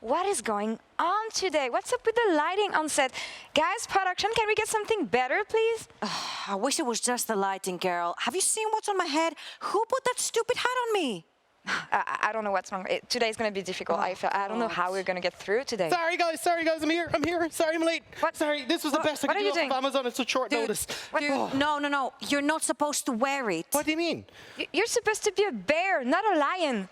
What is going on today? What's up with the lighting on set? Guys, production, can we get something better, please? I wish it was just the lighting, girl. Have you seen what's on my head? Who put that stupid hat on me? I don't know what's wrong. Today's going to be difficult. I don't know how we're going to get through today. Sorry guys, I'm here. Sorry, I'm late. What? Sorry, this was the best I could do off of Amazon at such short notice. Dude, no. You're not supposed to wear it. What do you mean? You're supposed to be a bear, not a lion.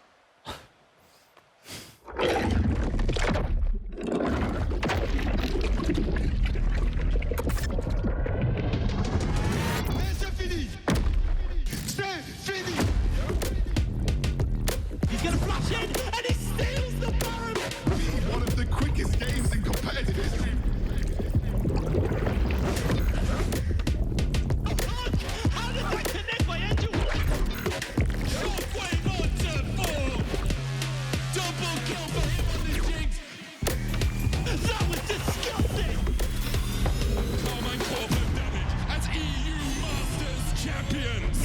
He's gonna flash in and he steals the Baron! One of the quickest games in competitive history. How did that connect my engine? Shockwave onto 4! Double kill for him on the Jinx! That was disgusting! Carmine Corporate damage as EU Masters Champions!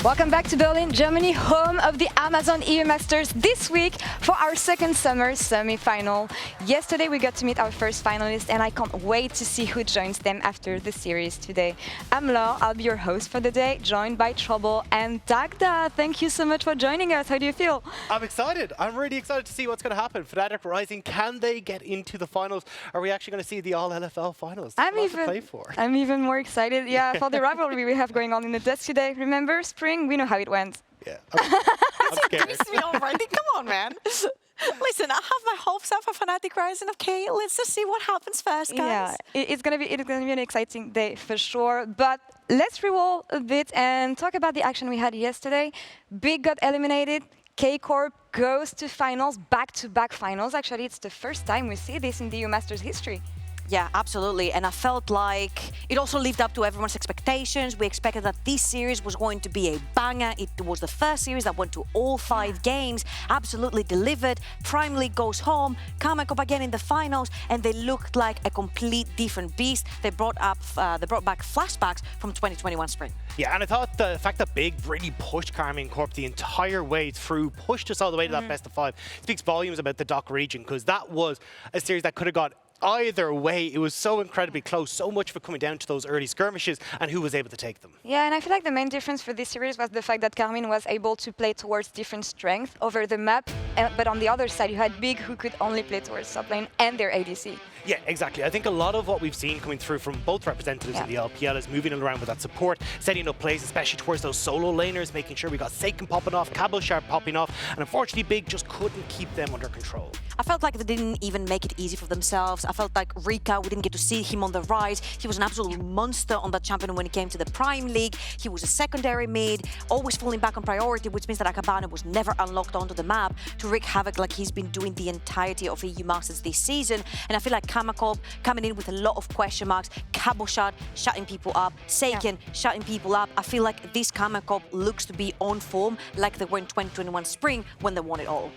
Welcome back to Berlin, Germany, home of the Amazon EU Masters this week for our second summer semi-final. Yesterday we got to meet our first finalist and I can't wait to see who joins them after the series today. I'm Laure, I'll be your host for the day, joined by Trouble and Dagda. Thank you so much for joining us. How do you feel? I'm excited. I'm really excited to see what's going to happen. Fnatic Rising, can they get into the finals? Are we actually going to see the all-LFL finals? I'm even more excited. Yeah, for the rivalry we have going on in the desk today. Remember, Spring? We know how it went. Yeah. I'm scared. Piss me off, right? Come on, man. Listen, I have my hopes up for Fnatic Rising. Okay, let's just see what happens first, guys. Yeah, it's gonna be an exciting day for sure. But let's reroll a bit and talk about the action we had yesterday. Big got eliminated. K-Corp goes to finals, back-to-back finals. Actually, it's the first time we see this in the EU Masters history. Yeah, absolutely. And I felt like it also lived up to everyone's expectations. We expected that this series was going to be a banger. It was the first series that went to all 5 games, absolutely delivered. Prime League goes home, Camille up again in the finals, and they looked like a complete different beast. They brought back flashbacks from 2021 spring. Yeah, and I thought the fact that Big really pushed Carmine Corp the entire way through, pushed us all the way to that best of 5, speaks volumes about the DOC region, because that was a series that could have gone either way. It was so incredibly close, so much for coming down to those early skirmishes and who was able to take them. Yeah, and I feel like the main difference for this series was the fact that Carmine was able to play towards different strengths over the map, but on the other side you had Big who could only play towards top lane and their ADC. Yeah, exactly. I think a lot of what we've seen coming through from both representatives in the LPL is moving around with that support, setting up plays, especially towards those solo laners, making sure we got Seiken popping off, Cabochard popping off, and unfortunately Big just couldn't keep them under control. I felt like they didn't even make it easy for themselves. I felt like Rika, we didn't get to see him on the rise. He was an absolute monster on that champion when it came to the Prime League. He was a secondary mid, always falling back on priority, which means that Akabane was never unlocked onto the map to wreak havoc like he's been doing the entirety of EU Masters this season. And I feel like Kamakov coming in with a lot of question marks, Cabochard shutting people up, Seiken shutting people up. I feel like this Kamakov looks to be on form like they were in 2021 spring when they won it all.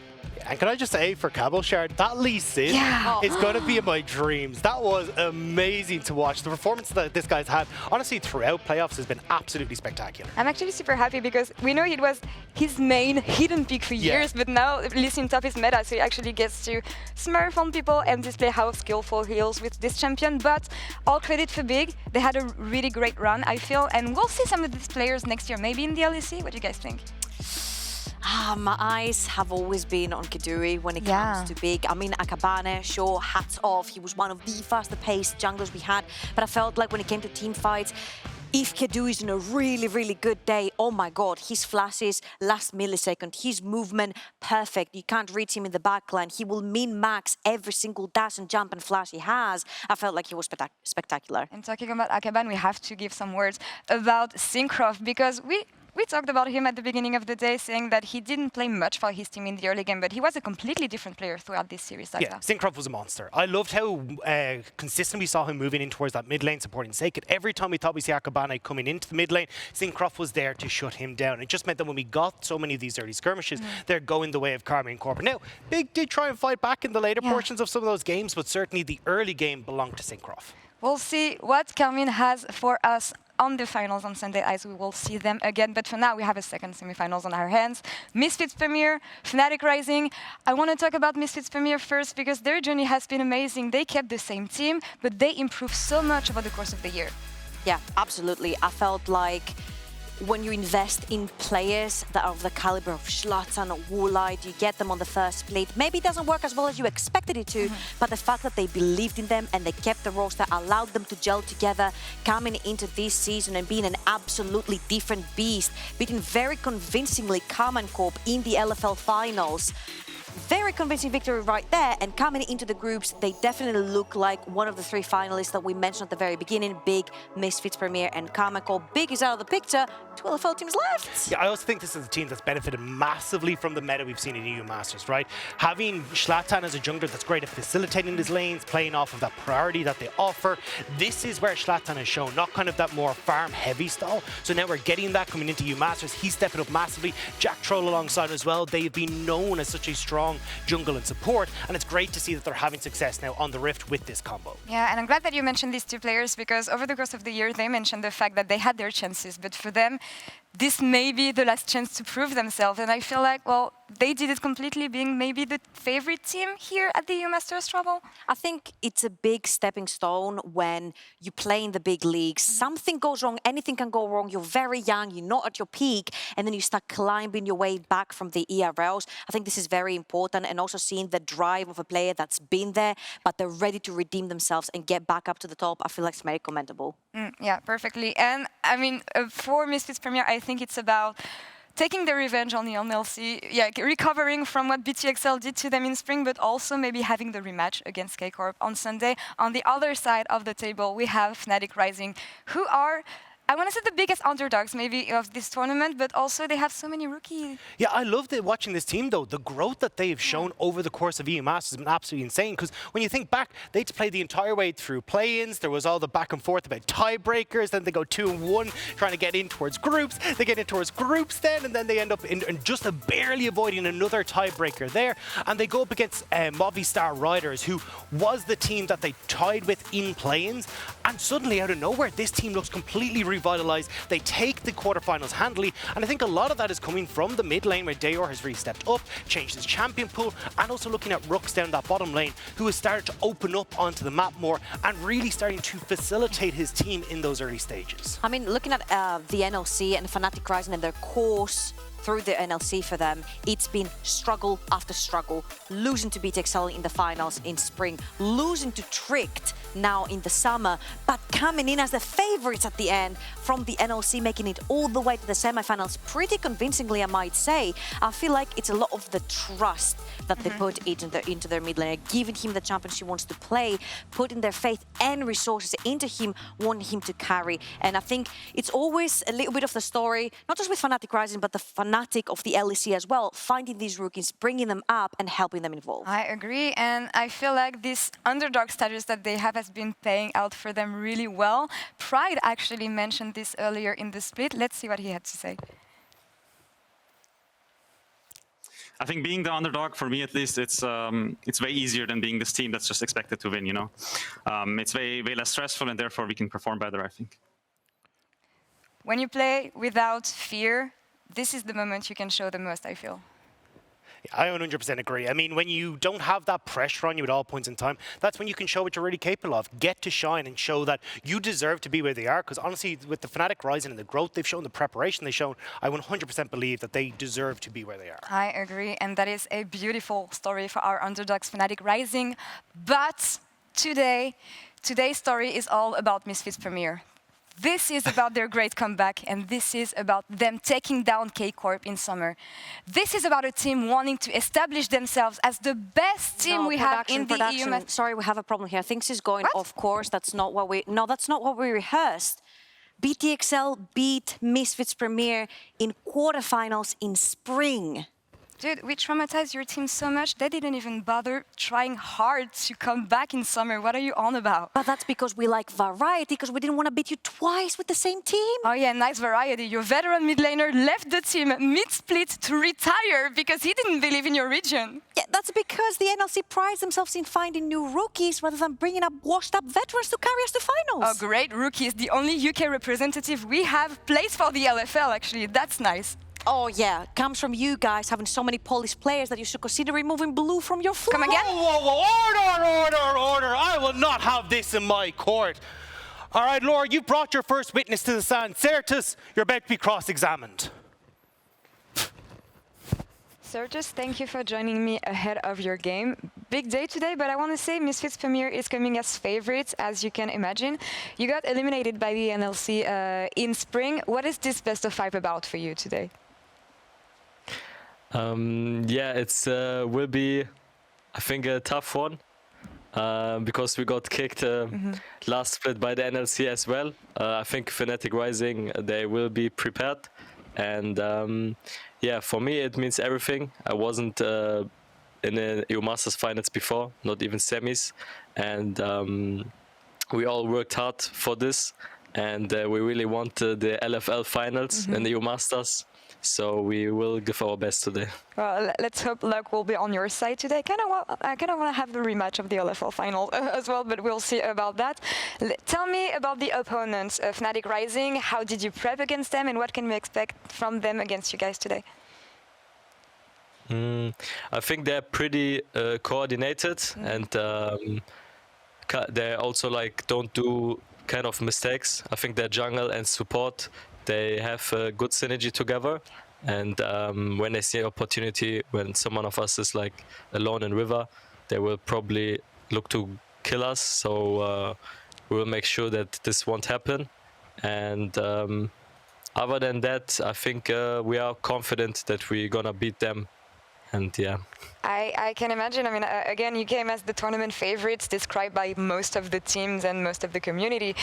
And can I just say, for Cabochard, that Lee Sin is going to be in my dreams. That was amazing to watch. The performance that this guy's had, honestly, throughout playoffs has been absolutely spectacular. I'm actually super happy because we know it was his main hidden pick for years, but now Lee Sin top is meta, so he actually gets to smurf on people and display how skillful he is with this champion. But all credit for Big. They had a really great run, I feel, and we'll see some of these players next year, maybe in the LEC. What do you guys think? My eyes have always been on Kaduri when it comes to Big. I mean, Akabane, sure, hats off. He was one of the faster paced junglers we had. But I felt like when it came to team fights, if Kaduri is in a really, really good day, oh my God, his flashes, last millisecond, his movement, perfect. You can't reach him in the backline. He will min-max every single dash and jump and flash he has. I felt like he was spectacular. And talking about Akabane, we have to give some words about Syncroft because we talked about him at the beginning of the day, saying that he didn't play much for his team in the early game, but he was a completely different player throughout this series. Yeah, Syncroft was a monster. I loved how consistent we saw him moving in towards that mid lane, supporting Seiken. Every time we thought we see Akabane coming into the mid lane, Syncroft was there to shut him down. It just meant that when we got so many of these early skirmishes, they're going the way of Carmine Corp. Now, Big did try and fight back in the later portions of some of those games, but certainly the early game belonged to Syncroft. We'll see what Camille has for us on the finals on Sunday, as we will see them again. But for now, we have a second semifinals on our hands. Misfits Premier, Fnatic Rising. I want to talk about Misfits Premier first because their journey has been amazing. They kept the same team, but they improved so much over the course of the year. Yeah, absolutely. I felt like when you invest in players that are of the caliber of Shlatan or Woolite, you get them on the first split. Maybe it doesn't work as well as you expected it to, but the fact that they believed in them and they kept the roster, allowed them to gel together, coming into this season and being an absolutely different beast, beating very convincingly Common Corp in the LFL finals. Very convincing victory right there, and coming into the groups, they definitely look like one of the three finalists that we mentioned at the very beginning. Big, Misfits Premier, and Kamako. Big is out of the picture. 2 LFL teams left. Yeah, I also think this is a team that's benefited massively from the meta we've seen in EU Masters, right? Having Shlatan as a jungler that's great at facilitating his lanes, playing off of that priority that they offer. This is where Shlatan has shown, not kind of that more farm-heavy style. So now we're getting that coming into EU Masters. He's stepping up massively. Jactroll alongside as well. They've been known as such a strong jungle and support, and it's great to see that they're having success now on the Rift with this combo. Yeah, and I'm glad that you mentioned these two players because over the course of the year, they mentioned the fact that they had their chances, but for them, this may be the last chance to prove themselves. And I feel like, well, they did it completely, being maybe the favorite team here at the EU Masters Trouble. I think it's a big stepping stone when you play in the big leagues. Something goes wrong, anything can go wrong. You're very young, you're not at your peak, and then you start climbing your way back from the ERLs. I think this is very important, and also seeing the drive of a player that's been there, but they're ready to redeem themselves and get back up to the top. I feel like it's very commendable. Yeah, perfectly. And I mean, for Misfits Premier, I think it's about taking the revenge on the MLC, yeah, recovering from what BTXL did to them in spring, but also maybe having the rematch against K-Corp on Sunday. On the other side of the table, we have Fnatic Rising, who are, I want to say, the biggest underdogs maybe of this tournament, but also they have so many rookies. Yeah, I love watching this team though. The growth that they've shown over the course of EU Masters has been absolutely insane, because when you think back, they had to play the entire way through play-ins. There was all the back and forth about tiebreakers, then they go 2-1 trying to get in towards groups. They get in towards groups then, and then they end up in just barely avoiding another tiebreaker there. And they go up against Movistar Riders, who was the team that they tied with in play-ins. And suddenly, out of nowhere, this team looks completely revitalized. They take the quarterfinals handily, and I think a lot of that is coming from the mid lane, where Dajor has really stepped up, changed his champion pool, and also looking at Rhuckz down that bottom lane, who has started to open up onto the map more and really starting to facilitate his team in those early stages. I mean, looking at the NLC and Fnatic Rising and their course through the NLC for them, it's been struggle after struggle, losing to BTXL in the finals in spring, losing to Tricked now in the summer, but coming in as the favorites at the end from the NLC, making it all the way to the semifinals pretty convincingly, I might say. I feel like it's a lot of the trust that they put into their mid laner, giving him the champion she wants to play, putting their faith and resources into him, wanting him to carry. And I think it's always a little bit of the story, not just with Fnatic Rising, but the Fnatic of the LEC as well, finding these rookies, bringing them up and helping them evolve. I agree, and I feel like this underdog status that they have has been paying out for them really well. Pride actually mentioned this earlier in the split. Let's see what he had to say. I think being the underdog, for me at least, it's way easier than being this team that's just expected to win, you know? It's way less stressful, and therefore we can perform better, I think. When you play without fear, this is the moment you can show the most, I feel. I 100% agree. I mean, when you don't have that pressure on you at all points in time, that's when you can show what you're really capable of. Get to shine and show that you deserve to be where they are. Because honestly, with the Fnatic Rising and the growth they've shown, the preparation they've shown, I 100% believe that they deserve to be where they are. I agree, and that is a beautiful story for our underdogs, Fnatic Rising. But today's story is all about Misfits Premier. This is about their great comeback, and this is about them taking down K-Corp in summer. This is about a team wanting to establish themselves as the best team we have in the EU. Sorry, we have a problem here. Things is going off course. That's not what we rehearsed. BTXL beat Misfits Premier in quarterfinals in spring. Dude, we traumatized your team so much, they didn't even bother trying hard to come back in summer. What are you on about? But that's because we like variety, because we didn't want to beat you twice with the same team. Oh yeah, nice variety. Your veteran mid laner left the team mid-split to retire because he didn't believe in your region. Yeah, that's because the NLC prides themselves in finding new rookies rather than bringing up washed-up veterans to carry us to finals. Oh great, Rookie is the only UK representative we have plays for the LFL actually. That's nice. Oh yeah, comes from you guys having so many Polish players that you should consider removing blue from your flag. Come again? Whoa, whoa, whoa, order! I will not have this in my court. All right, Laure, you've brought your first witness to the stand. Sertuss, you're about to be cross-examined. Sertuss, thank you for joining me ahead of your game. Big day today, but I want to say Misfits Premier is coming as favorites, as you can imagine. You got eliminated by the NLC in spring. What is this best of 5 about for you today? Yeah, it's will be, I think, a tough one because we got kicked last split by the NLC as well. I think Fnatic Rising, they will be prepared. And yeah, for me, it means everything. I wasn't in the EU Masters finals before, not even semis. And we all worked hard for this. And we really want the LFL finals and the EU Masters. So we will give our best today. Well, let's hope luck will be on your side today. I kind of want to have the rematch of the LFL final as well, but we'll see about that. Tell me about the opponents, Fnatic Rising. How did you prep against them, and what can we expect from them against you guys today? I think they're pretty coordinated, and they also like don't do kind of mistakes. I think their jungle and support, they have a good synergy together, and when they see an opportunity, when someone of us is like alone in river, they will probably look to kill us. So we will make sure that this won't happen. And other than that, I think we are confident that we're gonna beat them. And yeah, I can imagine. I mean, again, you came as the tournament favorites, described by most of the teams and most of the community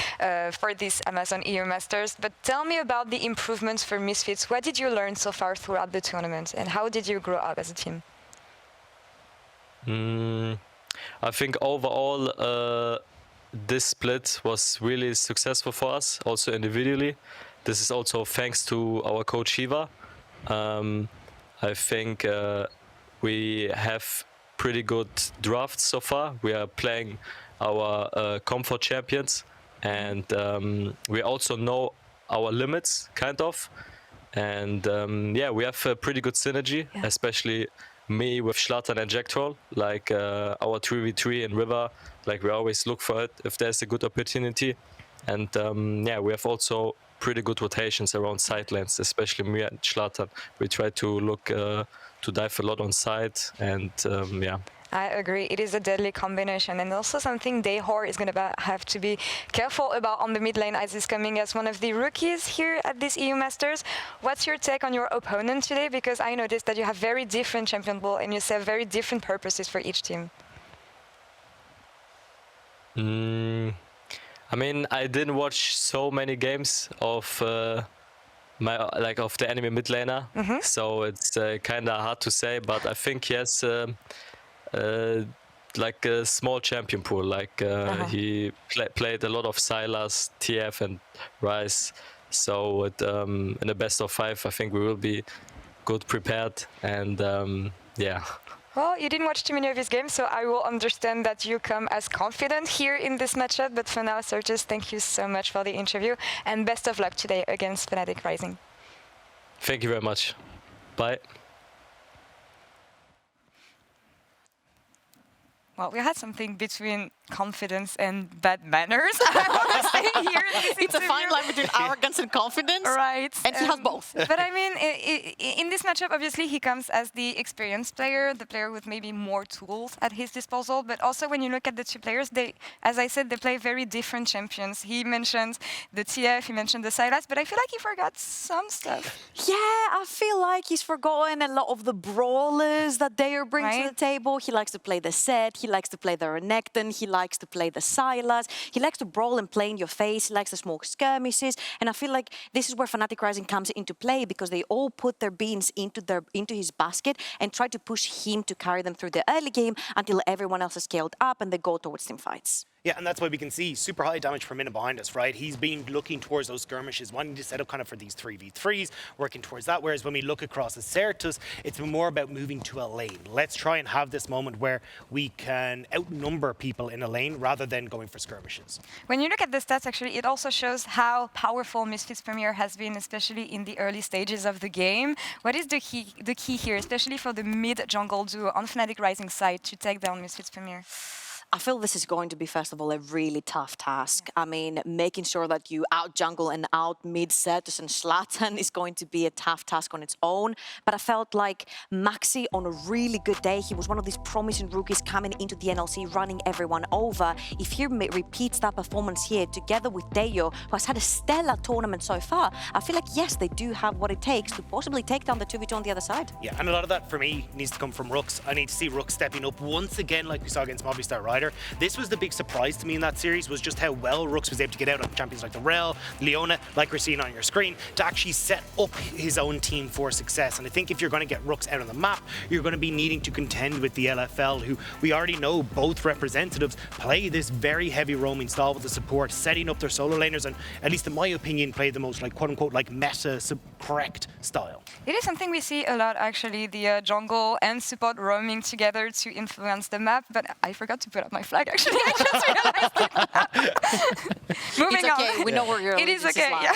for this Amazon EU Masters. But tell me about the improvements for Misfits. What did you learn so far throughout the tournament, and how did you grow up as a team? I think overall, this split was really successful for us, also individually. This is also thanks to our coach Shiva. I think we have pretty good drafts so far. We are playing our comfort champions, and we also know our limits, kind of. And yeah, we have a pretty good synergy, especially me with Shlatan and Jactroll. Like our 3v3 in River, like we always look for it if there's a good opportunity. And yeah, we have also pretty good rotations around side lanes, especially me and Shlatan. We try to look to dive a lot on side, and yeah. I agree. It is a deadly combination, and also something Dajor is going to have to be careful about on the mid lane, as he's coming as one of the rookies here at this EU Masters. What's your take on your opponent today? Because I noticed that you have very different champion pool, and you serve very different purposes for each team. I mean, I didn't watch so many games of of the enemy mid laner, so it's kind of hard to say. But I think he has like a small champion pool. Like he played a lot of Sylas, TF, and Rice. So in the best of 5, I think we will be good prepared. And yeah. Well, you didn't watch too many of his games, so I will understand that you come as confident here in this matchup. But for now, Sertuss, thank you so much for the interview, and best of luck today against Fnatic Rising. Thank you very much. Bye. Well, we had something between confidence and bad manners. I want to say here. It's a fine line between arrogance and confidence. Right. And he has both. But I mean, in this matchup, obviously, he comes as the experienced player, the player with maybe more tools at his disposal. But also, when you look at the two players, they, as I said, they play very different champions. He mentioned the TF, he mentioned the Sylas, but I feel like he forgot some stuff. Yeah, I feel like he's forgotten a lot of the brawlers that Dajor brings to the table. He likes to play the set. He likes to play the Renekton, he likes to play the Sylas, he likes to brawl and play in your face, he likes the small skirmishes, and I feel like this is where Fnatic Rising comes into play because they all put their beans into his basket and try to push him to carry them through the early game until everyone else is scaled up and they go towards team fights. Yeah, and that's why we can see super high damage per minute behind us, right? He's been looking towards those skirmishes, wanting to set up kind of for these 3v3s, working towards that. Whereas when we look across the Sertuss, it's been more about moving to a lane. Let's try and have this moment where we can outnumber people in a lane rather than going for skirmishes. When you look at the stats, actually, it also shows how powerful Misfits Premier has been, especially in the early stages of the game. What is the key here, especially for the mid-jungle duo on Fnatic Rising side to take down Misfits Premier? I feel this is going to be, first of all, a really tough task. I mean, making sure that you out-jungle and out-mid Sertuss and Shlatan is going to be a tough task on its own. But I felt like MAXI, on a really good day, he was one of these promising rookies coming into the NLC, running everyone over. If he repeats that performance here, together with Dajor, who has had a stellar tournament so far, I feel like, yes, they do have what it takes to possibly take down the 2v2 on the other side. Yeah, and a lot of that, for me, needs to come from Rhuckz. I need to see Rhuckz stepping up once again, like we saw against Movistar, right? This was the big surprise to me in that series, was just how well Rhuckz was able to get out on champions like the Rell, Leona, like we're seeing on your screen, to actually set up his own team for success. And I think if you're going to get Rhuckz out on the map, you're going to be needing to contend with the LFL, who we already know both representatives play this very heavy roaming style with the support, setting up their solo laners, and at least in my opinion, play the most like quote-unquote like meta correct style. It is something we see a lot, actually, the jungle and support roaming together to influence the map, but I forgot to put up my flag. Actually, I just realized it. Moving it's okay. on. We know where you're. It is okay. Yeah.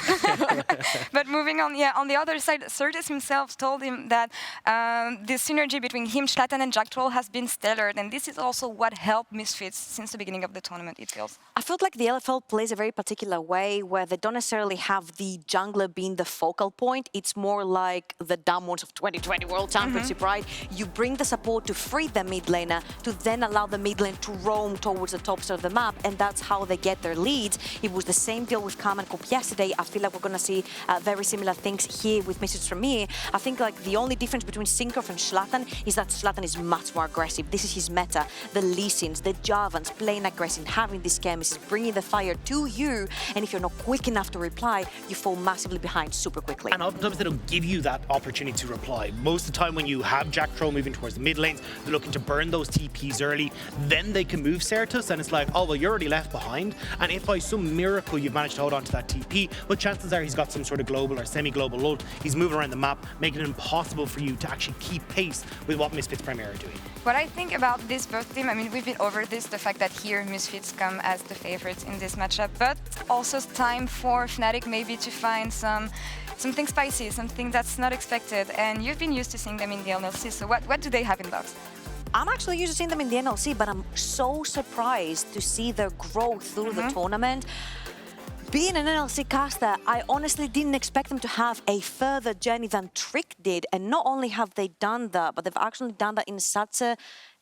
But moving on, yeah. On the other side, Sertuss himself told him that the synergy between him, Shlatan, and Jactroll has been stellar, and this is also what helped Misfits since the beginning of the tournament. It feels. I felt like the LFL plays a very particular way where they don't necessarily have the jungler being the focal point. It's more like the dumb ones of 2020 World Championship, right? You bring the support to free the mid laner to then allow the mid lane to roam towards the tops of the map, and that's how they get their leads. It was the same deal with Cam and Coop yesterday. I feel like we're going to see very similar things here with Misfits Premier. I think like the only difference between Syncroft and Shlatan is that Shlatan is much more aggressive. This is his meta. The Lee Sins, the Javans, playing aggressive, having these skirmishes, bringing the fire to you, and if you're not quick enough to reply, you fall massively behind super quickly. And oftentimes they don't give you that opportunity to reply. Most of the time when you have Jactroll moving towards the mid lanes, they're looking to burn those TPs early, then they can move Sertuss, and it's like, oh, well, you're already left behind. And if by some miracle you've managed to hold on to that TP, well, chances are he's got some sort of global or semi-global ult. He's moving around the map, making it impossible for you to actually keep pace with what Misfits Premier are doing. What I think about this both team, I mean, we've been over this, the fact that here Misfits come as the favorites in this matchup, but also time for Fnatic maybe to find something spicy, something that's not expected. And you've been used to seeing them in the NLC, so what do they have in box? I'm actually used to seeing them in the NLC, but I'm so surprised to see their growth through the tournament. Being an NLC caster, I honestly didn't expect them to have a further journey than Trick did. And not only have they done that, but they've actually done that in such a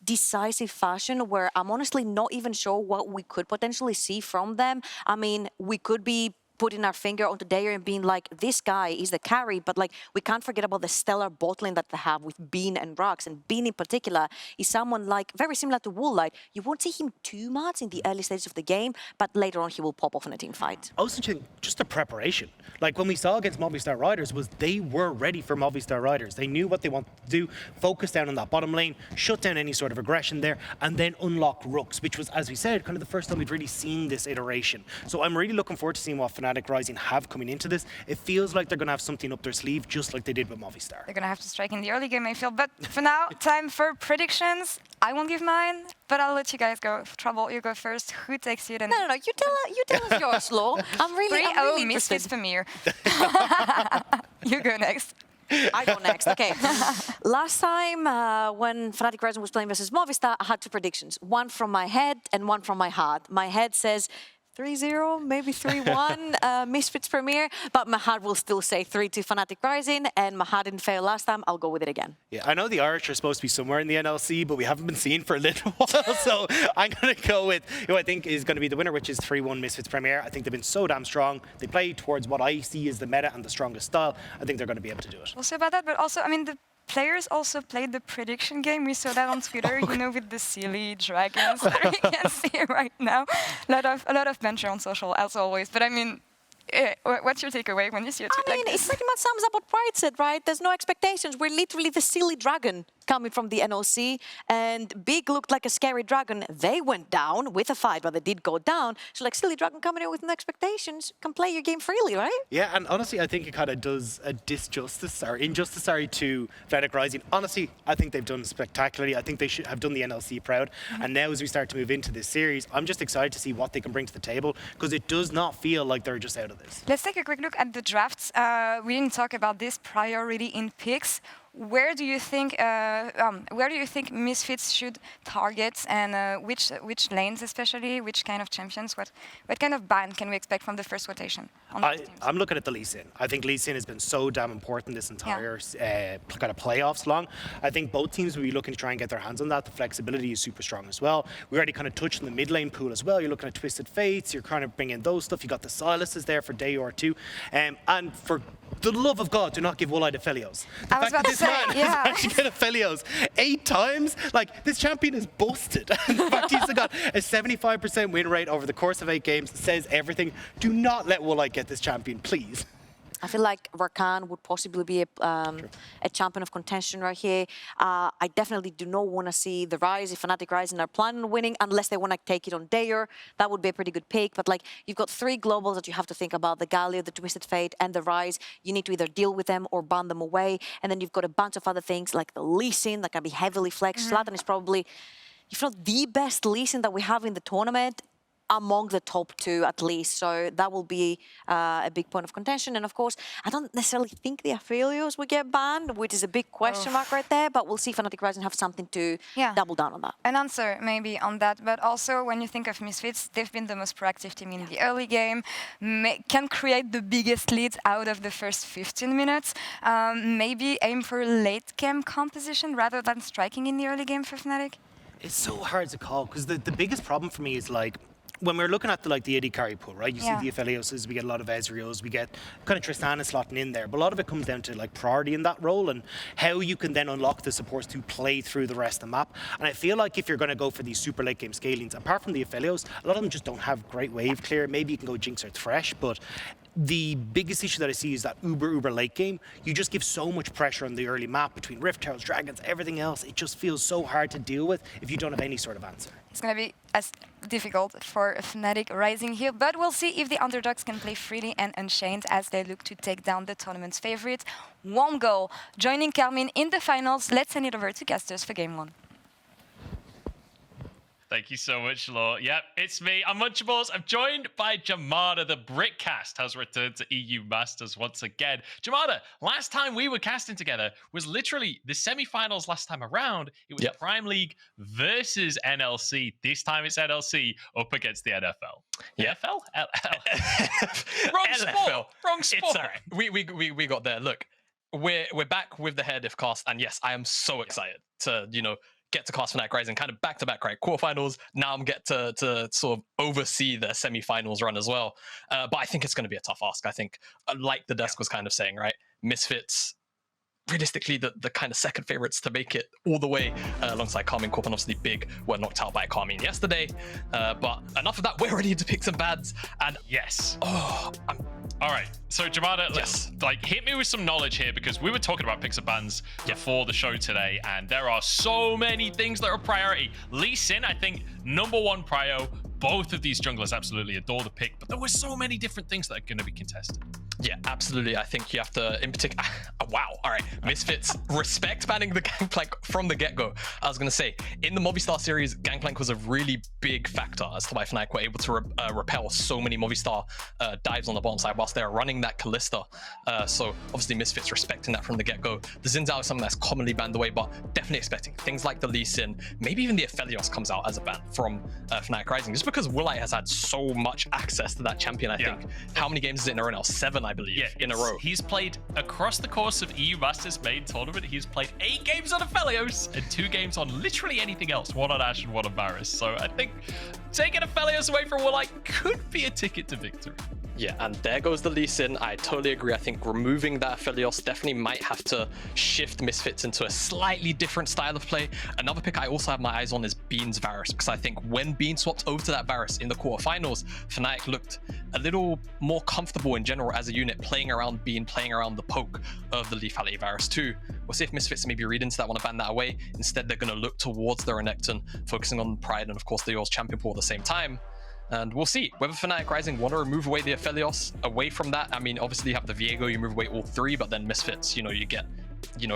decisive fashion where I'm honestly not even sure what we could potentially see from them. I mean, we could be putting our finger onto Dajor and being like, this guy is the carry, but like we can't forget about the stellar bottling that they have with Bean and Rhuckz. And Bean in particular is someone like very similar to Woolite. You won't see him too much in the early stages of the game, but later on he will pop off in a team fight. I was thinking just the preparation. Like when we saw against Movistar Riders, was they were ready for Movistar Riders. They knew what they wanted to do, focus down on that bottom lane, shut down any sort of aggression there, and then unlock Rhuckz, which was, as we said, kind of the first time we'd really seen this iteration. So I'm really looking forward to seeing what Fnatic Rising have coming into this. It feels like they're going to have something up their sleeve, just like they did with Movistar. They're going to have to strike in the early game, I feel. But for now, time for predictions. I won't give mine, but I'll let you guys go. Trouble, you go first. Who takes it? And No. You tell us yours, Laure. I'm really interested. Misfits Premier. You go next. I go next. Okay. Last time when Fnatic Rising was playing versus Movistar, I had two predictions. One from my head and one from my heart. My head says 3-0, maybe 3-1, Misfits Premier, but my heart will still say 3-2 Fnatic Rising, and my heart didn't fail last time, I'll go with it again. Yeah, I know the Irish are supposed to be somewhere in the NLC, but we haven't been seen for a little while, so I'm going to go with who I think is going to be the winner, which is 3-1 Misfits Premier. I think they've been so damn strong. They play towards what I see as the meta and the strongest style. I think they're going to be able to do it. We'll see about that, but also, I mean, the players also played the prediction game. We saw that on Twitter, you know, with the silly dragons that we can see right now. A lot of banter on social, as always. But I mean, what's your takeaway when you see a tweet like this? It pretty much sums up what Pride said, right? There's no expectations. We're literally the silly dragon coming from the NOC, and Big looked like a scary dragon. They went down with a fight, but they did go down. So like silly dragon coming in with no expectations can play your game freely, right? Yeah, and honestly, I think it kind of does a injustice to Fnatic Rising. Honestly, I think they've done spectacularly. I think they should have done the NLC proud. And now as we start to move into this series, I'm just excited to see what they can bring to the table, because it does not feel like they're just out of this. Let's take a quick look at the drafts. We didn't talk about this priority in picks. Where do you think Misfits should target, and which lanes especially, which kind of champions, what kind of ban can we expect from the first rotation? I'm looking at the Lee Sin. I think Lee Sin has been so damn important this entire kind of playoffs long. I think both teams will be looking to try and get their hands on that. The flexibility is super strong as well. We already kind of touched on the mid lane pool as well. You're looking at TwistedFates. You're kind of bringing those stuff. You got the Siluses there for Dajor too, and for the love of God, do not give Woolite Aphelios. The fact that this man has actually get Aphelios 8 times, like, this champion is busted. And the fact he's got a 75% win rate over the course of 8 games says everything. Do not let Woolite get this champion, please. I feel like Rakan would possibly be a champion of contention right here. I definitely do not want to see the Rise, if Fnatic Rising are planning on winning, unless they want to take it on Dajor. That would be a pretty good pick. But like, you've got 3 globals that you have to think about: the Galio, the TwistedFate, and the Rise. You need to either deal with them or ban them away. And then you've got a bunch of other things like the Lee Sin that can be heavily flexed. Shlatan is probably, if not the best Lee Sin that we have in the tournament, among the top 2 at least. So that will be a big point of contention. And of course, I don't necessarily think the Aphelios will get banned, which is a big question mark right there, but we'll see if Fnatic Rising have something to double down on that. An answer maybe on that, but also when you think of Misfits, they've been the most proactive team in the early game, can create the biggest leads out of the first 15 minutes, maybe aim for late game composition rather than striking in the early game for Fnatic? It's so hard to call, because the biggest problem for me is, like, when we're looking at the AD carry pool, right? You see the Aphelios, we get a lot of Ezreals, we get kind of Tristan and Shlatan in there, but a lot of it comes down to like priority in that role and how you can then unlock the supports to play through the rest of the map. And I feel like if you're going to go for these super late game scalings, apart from the Aphelios, a lot of them just don't have great wave clear. Maybe you can go Jinx or Thresh, but the biggest issue that I see is that uber late game. You just give so much pressure on the early map between Rift Heralds, Dragons, everything else. It just feels so hard to deal with if you don't have any sort of answer. It's going to be as difficult for Fnatic Rising here, but we'll see if the underdogs can play freely and unchained as they look to take down the tournament's favorite. One goal, joining Camille in the finals. Let's send it over to Casters for game 1. Thank you so much, Laure. Yep, it's me. I'm Munchables. I'm joined by Jamada. The Brickcast has returned to EU Masters once again. Jamada, last time we were casting together was literally the semi-finals last time around. It was Prime League versus NLC. This time it's NLC up against the NFL. NFL? Wrong sport. Wrong sport. It's all right. We got there. Look, we're back with the hair diff cast, and yes, I am so excited to, get to cast Fnatic Rising, kind of back-to-back, right? Quarterfinals. Now I'm get to sort of oversee the semi-finals run as well. But I think it's going to be a tough ask. I think, like the desk was kind of saying, right? Misfits, realistically, the kind of second favorites to make it all the way alongside Carmine Corp, and obviously Big were knocked out by Carmine yesterday. But enough of that. We're ready to pick some bads. And yes. All right, so Jamada, let's hit me with some knowledge here, because we were talking about picks and bans before the show today, and there are so many things that are priority. Lee Sin, I think, #1 prio. Both of these junglers absolutely adore the pick, but there were so many different things that are going to be contested. Yeah, absolutely. I think you have to, in particular, wow. All right, Misfits, respect banning the Gangplank from the get-go. I was going to say, in the Movistar series, Gangplank was a really big factor as to why Fnatic were able to repel so many Movistar dives on the bottom side whilst they were running that Kalista. So obviously Misfits respecting that from the get-go. The Xin Zhao is something that's commonly banned away, but definitely expecting things like the Lee Sin, maybe even the Aphelios comes out as a ban from Fnatic Rising, just because Woolite has had so much access to that champion, I think. How many games is it in a row now? 7, I believe, in a row. He's played, across the course of EU Masters main tournament, he's played 8 games on Aphelios and 2 games on literally anything else. 1 on Ashe and 1 on Varus. So I think taking Aphelios away from Woolite could be a ticket to victory. Yeah, and there goes the Lee Sin. I totally agree. I think removing that Aphelios definitely might have to shift Misfits into a slightly different style of play. Another pick I also have my eyes on is Bean's Varus, because I think when Bean swapped over to that Varus in the quarterfinals, Fnatic looked a little more comfortable in general as a unit, playing around Bean, playing around the poke of the Lethality Varus too. We'll see if Misfits maybe read into that, want to ban that away. Instead, they're going to look towards the Renekton, focusing on Pride and of course the Yours champion pool at the same time. And we'll see whether Fnatic Rising want to remove away the Aphelios away from that. I mean, obviously you have the Viego, you move away all three, but then Misfits, you get,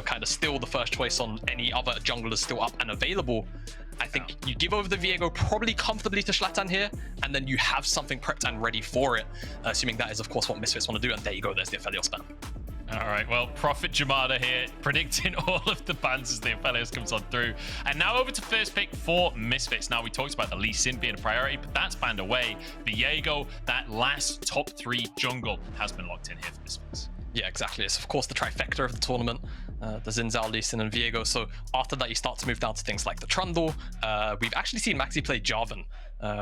kind of still the first choice on any other junglers still up and available. I think you give over the Viego probably comfortably to Shlatan here, and then you have something prepped and ready for it, assuming that is of course what Misfits want to do. And there you go, there's the Aphelios ban. All right, well, Prophet Jamada here, predicting all of the bans as the Aphelios comes on through. And now over to first pick for Misfits. Now, we talked about the Lee Sin being a priority, but that's banned away. Viego, that last top 3 jungle, has been locked in here for Misfits. Yeah, exactly. It's of course the trifecta of the tournament, the Xin Zhao, Lee Sin, and Viego. So after that, you start to move down to things like the Trundle. We've actually seen MAXI play Jarvan.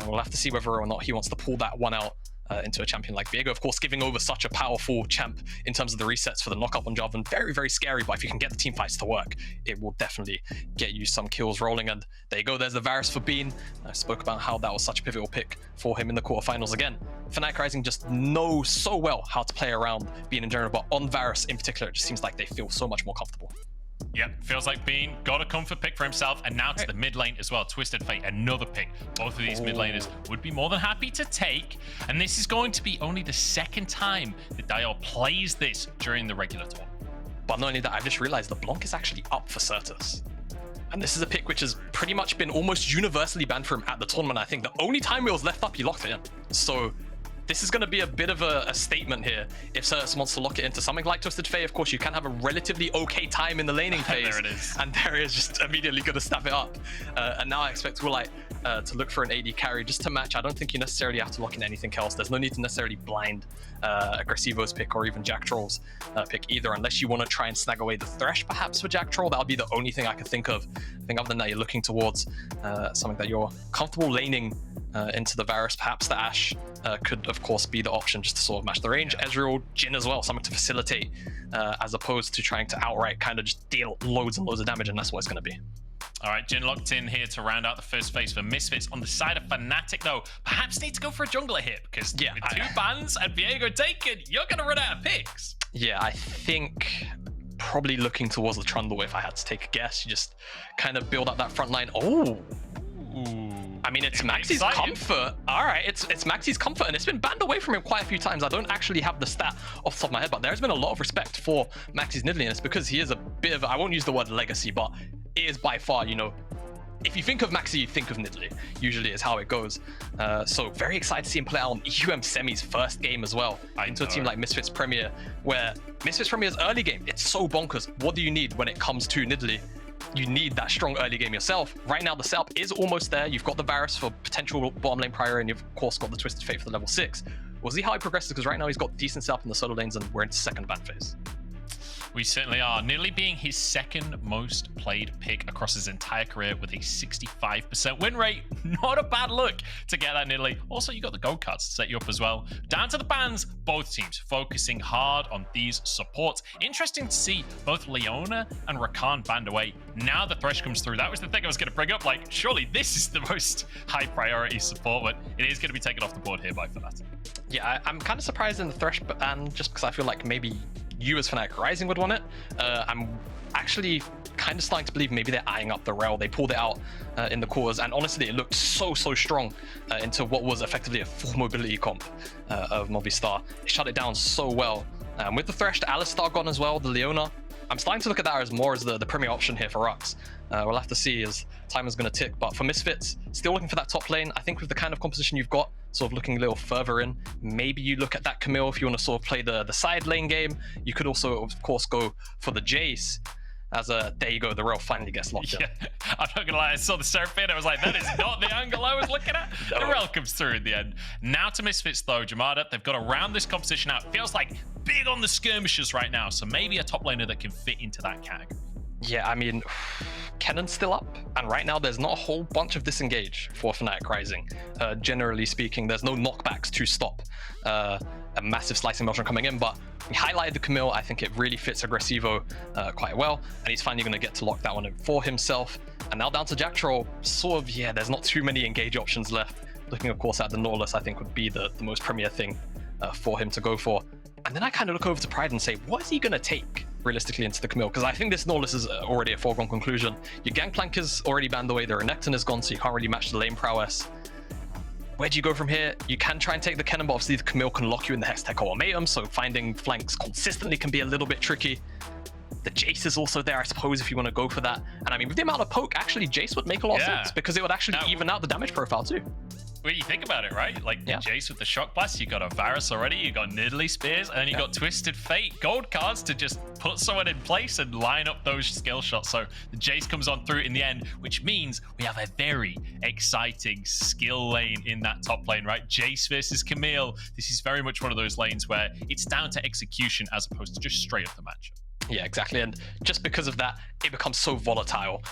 We'll have to see whether or not he wants to pull that one out into a champion like Viego. Of course, giving over such a powerful champ in terms of the resets for the knockup on Jarvan, very, very scary, but if you can get the team fights to work, it will definitely get you some kills rolling. And there you go, there's the Varus for Bean. I spoke about how that was such a pivotal pick for him in the quarterfinals again. Fnatic Rising just know so well how to play around Bean in general, but on Varus in particular, it just seems like they feel so much more comfortable. Yep, feels like Bean got a comfort pick for himself, and now to the mid lane as well. TwistedFate, another pick. Both of these mid laners would be more than happy to take, and this is going to be only the second time that Dajor plays this during the regular tour. But not only that, I've just realized LeBlanc is actually up for Sertuss. And this is a pick which has pretty much been almost universally banned for him at the tournament. I think the only time it was left up, he locked it in. So this is going to be a bit of a statement here if Sertuss wants to lock it into something like TwistedFate. Of course, you can have a relatively okay time in the laning phase. There it is. And there is just immediately going to snap it up. And now I expect Woolite to look for an AD carry just to match. I don't think you necessarily have to lock in anything else. There's no need to necessarily blind Agresivoo's pick or even Jactroll's pick either, unless you want to try and snag away the Thresh perhaps for Jactroll. That would be the only thing I could think of. I think other than that, you're looking towards something that you're comfortable laning into the Varus. Perhaps the Ashe could, of course, be the option just to sort of match the range. Ezreal, Jhin as well, something to facilitate as opposed to trying to outright kind of just deal loads and loads of damage, and that's what it's going to be. All right, Jhin locked in here to round out the first phase for Misfits. On the side of Fnatic, though, perhaps need to go for a jungler here, because with 2 bans and Viego taken, you're going to run out of picks. Yeah, I think probably looking towards the Trundle if I had to take a guess. You just kind of build up that front line. Oh! Ooh. I mean, it's MAXI's comfort. All right, it's MAXI's comfort, and it's been banned away from him quite a few times. I don't actually have the stat off the top of my head, but there's been a lot of respect for MAXI's Nidalee, and it's because he is a bit of, I won't use the word legacy, but it is by far, if you think of MAXI, you think of Nidalee, usually is how it goes. So very excited to see him play out on EUM Semi's first game as well, into a team like Misfits Premier, where Misfits Premier's early game, it's so bonkers. What do you need when it comes to Nidalee? You need that strong early game yourself. Right now, the setup is almost there. You've got the Varus for potential bottom lane prior, and you've of course got the TwistedFate for the level 6. We'll see how he progresses, because right now he's got decent setup in the solo lanes, and we're into second ban phase. We certainly are. Nidalee being his second most played pick across his entire career with a 65% win rate. Not a bad look to get that Nidalee. Also, you got the gold cards to set you up as well. Down to the bans, both teams focusing hard on these supports. Interesting to see both Leona and Rakan banned away. Now the Thresh comes through. That was the thing I was going to bring up. Like, surely this is the most high priority support, but it is going to be taken off the board here by Fnatic. Yeah, I'm kind of surprised in the Thresh ban, just because I feel like maybe you as Fnatic Rising would want it. I'm actually kind of starting to believe maybe they're eyeing up the Rell. They pulled it out in the quarters, and honestly, it looked so strong into what was effectively a full mobility comp of Movistar. It shut it down so well. With the Thresh, the Alistar gone as well, the Leona, I'm starting to look at that as more as the premier option here for Rhuckz. We'll have to see as time is going to tick, but for Misfits, still looking for that top lane. I think with the kind of composition you've got, sort of looking a little further in, maybe you look at that Camille if you want to sort of play the side lane game. You could also, of course, go for the Jayce. As there you go, the Rell finally gets locked in. I'm not gonna lie, I saw the Seraphine, I was like, that is not the angle I was looking at. No. The Rell comes through in the end. Now to Misfits though, Jamada, they've got to round this composition out. Feels like big on the skirmishes right now, so maybe a top laner that can fit into that category. Yeah, I mean, Kennen's still up, and right now there's not a whole bunch of disengage for Fnatic Rising. Generally speaking, there's no knockbacks to stop a massive slicing motion coming in, but we highlighted the Camille. I think it really fits Agresivoo quite well, and he's finally going to get to lock that one in for himself. And now down to Jactroll, sort of, yeah, there's not too many engage options left. Looking, of course, at the Nautilus, I think would be the most premier thing for him to go for. And then I kind of look over to Pride and say, what is he going to take realistically into the Camille? Because I think this Nautilus is already a foregone conclusion. Your Gangplank is already banned away, the Renekton is gone, so you can't really match the lane prowess. Where do you go from here? You can try and take the Cannon, but obviously the Camille can lock you in the Hextech Ultimatum, so finding flanks consistently can be a little bit tricky. The Jace is also there, I suppose, if you want to go for that. And I mean, with the amount of poke, actually, Jace would make a lot of sense, because it would actually even out the damage profile too. Well, you think about it, right? Like the Jayce with the Shock Blast, you got a Varus already, you got Nidalee Spears, and then you got Twisted Fate gold cards to just put someone in place and line up those skill shots. So the Jayce comes on through in the end, which means we have a very exciting skill lane in that top lane, right? Jayce versus Camille. This is very much one of those lanes where it's down to execution as opposed to just straight up the matchup. Yeah, exactly. And just because of that, it becomes so volatile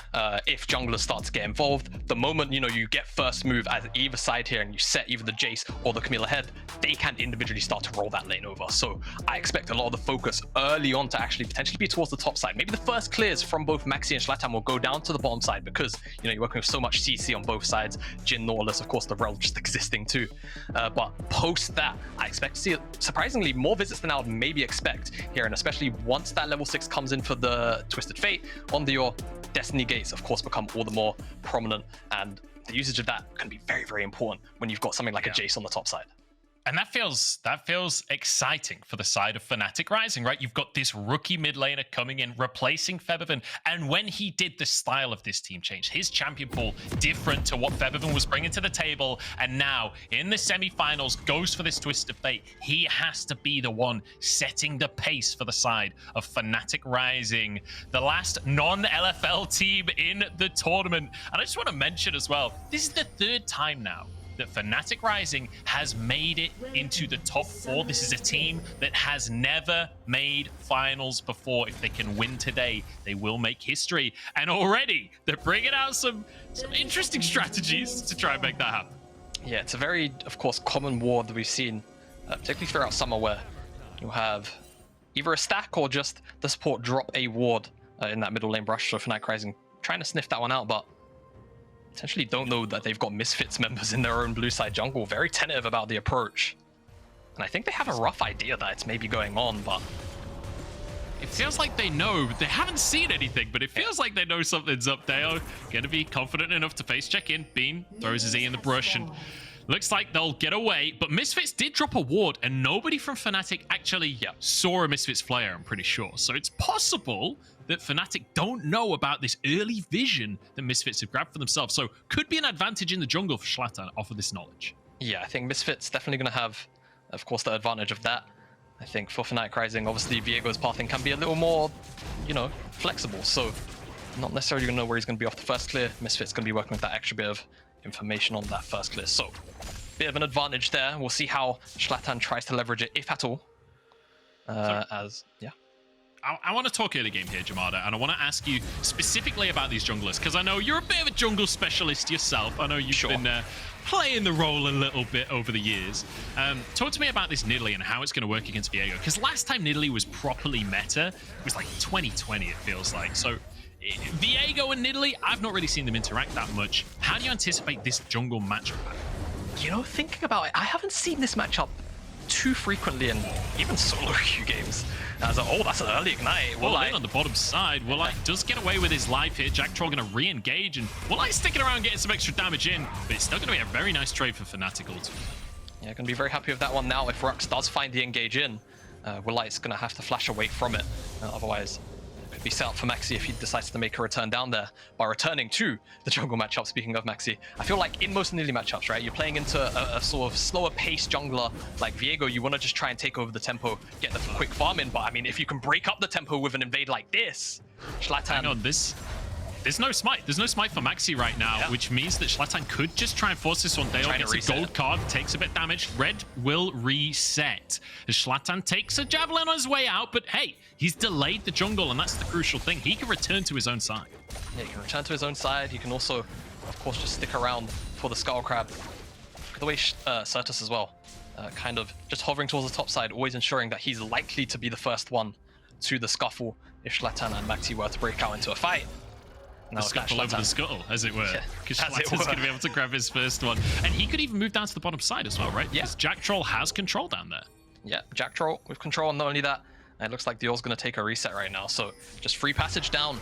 if junglers start to get involved. The moment, you know, you get first move at either side here and you set either the Jayce or the Camille ahead, they can individually start to roll that lane over. So I expect a lot of the focus early on to actually potentially be towards the top side. Maybe the first clears from both MAXI and Shlatan will go down to the bottom side because, you know, you're working with so much CC on both sides. Jhin, Nautilus, of course, the Rell just existing too. But post that, I expect to see surprisingly more visits than I would maybe expect here. And especially once that level 6 comes in for the Twisted Fate, on your Destiny Gates, of course, become all the more prominent. And the usage of that can be very, very important when you've got something like a Jace on the top side. And that feels exciting for the side of Fnatic Rising, right? You've got this rookie mid laner coming in, replacing Febiven. And when he did, the style of this team changed. His champion pool different to what Febiven was bringing to the table. And now in the semifinals, goes for this Twisted Fate. He has to be the one setting the pace for the side of Fnatic Rising, the last non-LFL team in the tournament. And I just want to mention as well, this is the third time now that Fnatic Rising has made it into the top 4. This is a team that has never made finals before. If they can win today, they will make history. And already they're bringing out some interesting strategies to try and make that happen. Yeah, it's a very, of course, common ward that we've seen, particularly throughout summer, where you have either a stack or just the support drop a ward in that middle lane brush. So Fnatic Rising trying to sniff that one out, but potentially don't know that they've got Misfits members in their own blue side jungle. Very tentative about the approach. And I think they have a rough idea that it's maybe going on, but it feels like they know. They haven't seen anything, but it feels like they know something's up. They are going to be confident enough to face check in. Bean throws his E in the brush and looks like they'll get away. But Misfits did drop a ward, and nobody from Fnatic actually saw a Misfits flare, I'm pretty sure. So it's possible that Fnatic don't know about this early vision that Misfits have grabbed for themselves. So could be an advantage in the jungle for Shlatan off of this knowledge. Yeah, I think Misfits definitely going to have, of course, the advantage of that. I think for Fnatic Rising, obviously Viego's pathing can be a little more, you know, flexible. So not necessarily going to know where he's going to be off the first clear. Misfits going to be working with that extra bit of information on that first clear. So bit of an advantage there. We'll see how Shlatan tries to leverage it, if at all. I want to talk early game here, Jamada, and I want to ask you specifically about these junglers, because I know you're a bit of a jungle specialist yourself. I know you've been playing the role a little bit over the years. Talk to me about this Nidalee and how it's going to work against Viego, because last time Nidalee was properly meta, it was like 2020, it feels like. So Viego and Nidalee, I've not really seen them interact that much. How do you anticipate this jungle matchup? You know, thinking about it, I haven't seen this matchup too frequently in even solo queue games. As that's an early ignite. Woolite on the bottom side. Woolite does get away with his life here. Jactroll going to re-engage, and Woolite sticking around getting some extra damage in, but it's still going to be a very nice trade for Fnatic ultimately. Yeah, going to be very happy with that one now. If Rhuckz does find the engage in, Woolite's going to have to flash away from it. Otherwise, it could be set up for MAXI if he decides to make a return down there. By returning to the jungle matchup, speaking of MAXI, I feel like in most Nidalee matchups, right, you're playing into a sort of slower paced jungler like Viego. You want to just try and take over the tempo, get the quick farm in. But I mean, if you can break up the tempo with an invade like this, Shlatan... Hang on, this There's no smite. There's no smite for MAXI right now, which means that Shlatan could just try and force this on. Dale gets a gold card, takes a bit damage. Red will reset. As Shlatan takes a javelin on his way out, but hey, he's delayed the jungle, and that's the crucial thing. He can return to his own side. Yeah, he can return to his own side. He can also, of course, just stick around for the Skull Crab. Look at the way Sertuss as well, kind of just hovering towards the top side, always ensuring that he's likely to be the first one to the scuffle if Shlatan and MAXI were to break out into a fight. The scuffle over the scuttle, as it were. Because Shlatan's going to be able to grab his first one. And he could even move down to the bottom side as well, right? Yeah. Because Jactroll has control down there. Yeah, Jactroll with control, and not only that, it looks like Dior's going to take a reset right now. So just free passage down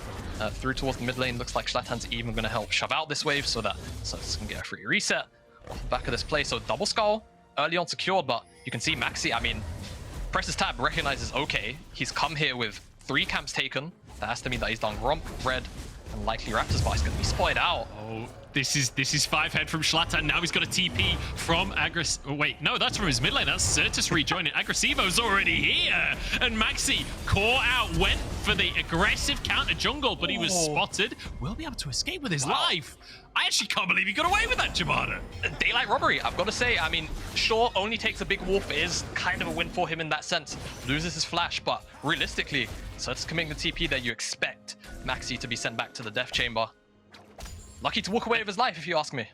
through towards the mid lane. Looks like Shlatan's even going to help shove out this wave so that Sertuss can get a free reset off the back of this play. So double skull early on secured, but you can see MAXI, I mean, presses tab, recognizes, okay, he's come here with 3 camps taken. That has to mean that he's done Gromp, Red, and likely Raptors, but he's going to be spotted out. Oh, this is 5-head from Shlatan. Now he's got a TP from Oh, wait, no, that's from his mid lane. That's Sertuss rejoining. Agresivo's already here. And MAXI caught out, went for the aggressive counter jungle, but he was spotted. Will be able to escape with his life. I actually can't believe he got away with that, Jamada. Daylight robbery, I've got to say. I mean, sure, only takes a big wolf. It is kind of a win for him in that sense. Loses his flash, but realistically, Sertuss committing the TP there, you expect MAXI to be sent back to the death chamber. Lucky to walk away with his life, if you ask me.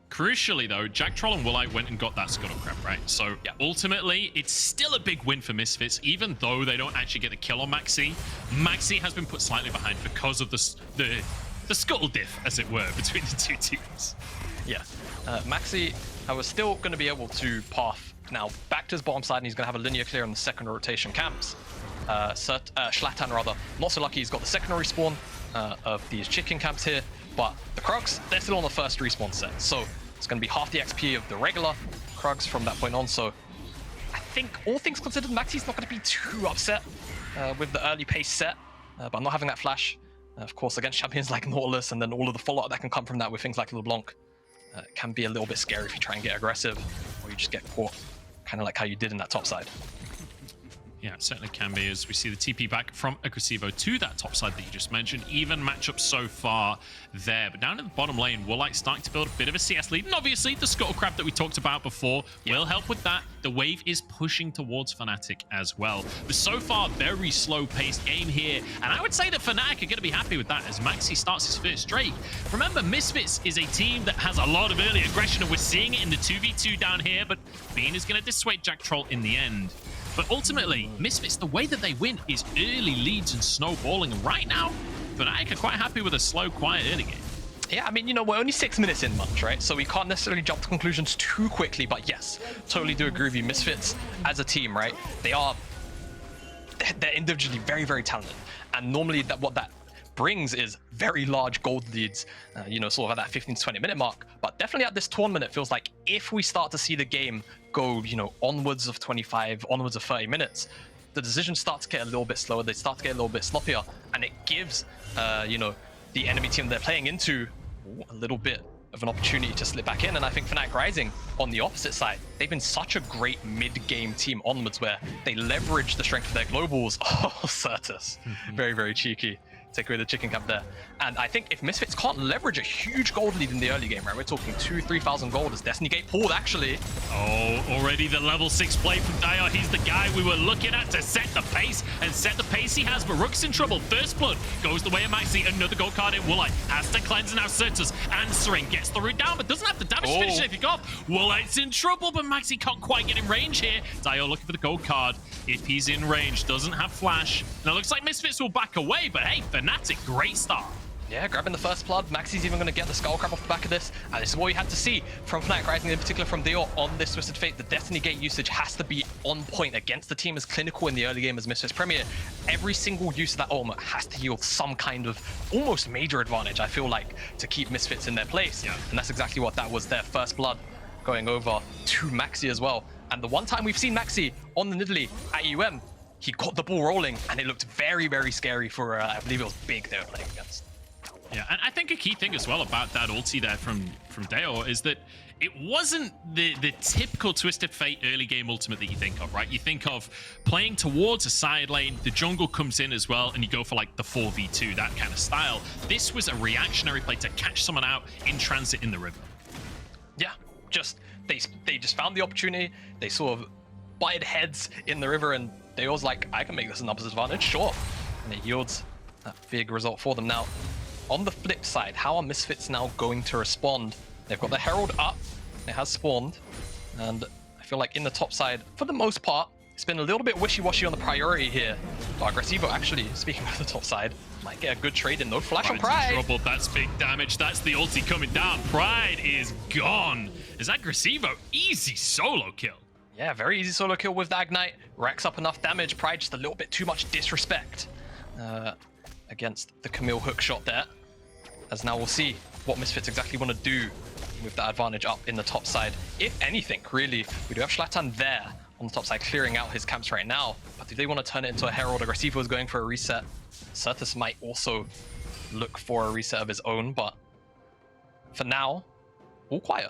Crucially, though, Jactroll and Woolite went and got that Scuttle Crab, right? So ultimately, it's still a big win for Misfits, even though they don't actually get a kill on MAXI. MAXI has been put slightly behind because of the Scuttle diff, as it were, between the two teams. Yeah, MAXI was still going to be able to path now back to his bottom side, and he's going to have a linear clear on the second rotation camps. Shlatan, rather, not so lucky. He's got the secondary spawn of these chicken camps here, but the Rhuckz, they're still on the first respawn set, so it's going to be half the XP of the regular Rhuckz from that point on. So I think, all things considered, MAXI's not going to be too upset with the early pace set, but not having that flash, of course, against champions like Nautilus, and then all of the follow-up that can come from that with things like LeBlanc, can be a little bit scary if you try and get aggressive, or you just get caught, kind of like how you did in that top side. Yeah, it certainly can be, as we see the TP back from Agresivoo to that top side that you just mentioned. Even matchup so far there. But down in the bottom lane, Woolite starting to build a bit of a CS lead. And obviously, the Scuttle Crab that we talked about before will help with that. The wave is pushing towards Fnatic as well. But so far, very slow-paced game here. And I would say that Fnatic are going to be happy with that as MAXI starts his first Drake. Remember, Misfits is a team that has a lot of early aggression, and we're seeing it in the 2v2 down here. But Bean is going to dissuade Jactroll in the end. But ultimately, Misfits, the way that they win is early leads and snowballing. And right now, Fnatic are quite happy with a slow, quiet early game. Yeah, I mean, you know, we're only 6 minutes in much, right? So we can't necessarily jump to conclusions too quickly. But yes, totally do agree with you. Misfits, as a team, right? They're individually very, very talented. And normally what that brings is very large gold leads, you know, sort of at that 15 to 20 minute mark. But definitely at this tournament, it feels like if we start to see the game go, you know, onwards of 25, onwards of 30 minutes, the decisions start to get a little bit slower, they start to get a little bit sloppier, and it gives, you know, the enemy team they're playing into a little bit of an opportunity to slip back in. And I think Fnatic Rising, on the opposite side, they've been such a great mid-game team onwards where they leverage the strength of their globals. Oh, Sertuss, very, very cheeky. Take away the chicken camp there. And I think if Misfits can't leverage a huge gold lead in the early game, right? We're talking 2,000-3,000 gold as Destiny Gate pulled, actually. Oh, already the level 6 play from Dajor. He's the guy we were looking at to set the pace, and set the pace he has. But Rhuckz in trouble. First blood goes the way of MAXI. Another gold card in Woolite. Has to cleanse now. Sertuss answering. Gets the root down, but doesn't have the damage to finish anything off. Woolite's in trouble, but MAXI can't quite get in range here. Dajor looking for the gold card. If he's in range, doesn't have flash. Now it looks like Misfits will back away, but hey, Fnatic, great start. Yeah, grabbing the first blood. MAXI's even going to get the Skull Crab off the back of this. And this is what you had to see from Fnatic Rising, in particular from Dajor on this TwistedFate. The Destiny Gate usage has to be on point against the team as clinical in the early game as Misfits Premier. Every single use of that ultimate has to yield some kind of almost major advantage, I feel like, to keep Misfits in their place. Yeah. And that's exactly what that was, their first blood going over to MAXI as well. And the one time we've seen MAXI on the Nidalee at he got the ball rolling, and it looked very, very scary for, I believe it was Big they were playing against. Yeah, and I think a key thing as well about that ulti there from Dajor is that it wasn't the typical TwistedFate early game ultimate that you think of, right? You think of playing towards a side lane, the jungle comes in as well, and you go for like the 4v2, that kind of style. This was a reactionary play to catch someone out in transit in the river. Yeah, just they just found the opportunity. They sort of butted heads in the river, and they was like, I can make this a numbers advantage, sure. And it yields that big result for them. Now, on the flip side, how are Misfits now going to respond? They've got the Herald up, it has spawned, and I feel like in the top side, for the most part, it's been a little bit wishy-washy on the priority here. But Agresivoo, actually, speaking of the top side, might get a good trade in. No flash on Pride. Trouble, that's big damage. That's the ulti coming down. Pride is gone. Is Agresivoo easy solo kill? Yeah, very easy solo kill with the Ignite. Racks up enough damage. Pride just a little bit too much disrespect against the Camille hook shot there. As now we'll see what Misfits exactly want to do with that advantage up in the top side. If anything, really, we do have Shlatan there on the top side clearing out his camps right now. But do they want to turn it into a Herald? Agresivoo is going for a reset. Sertuss might also look for a reset of his own, but for now, all quiet.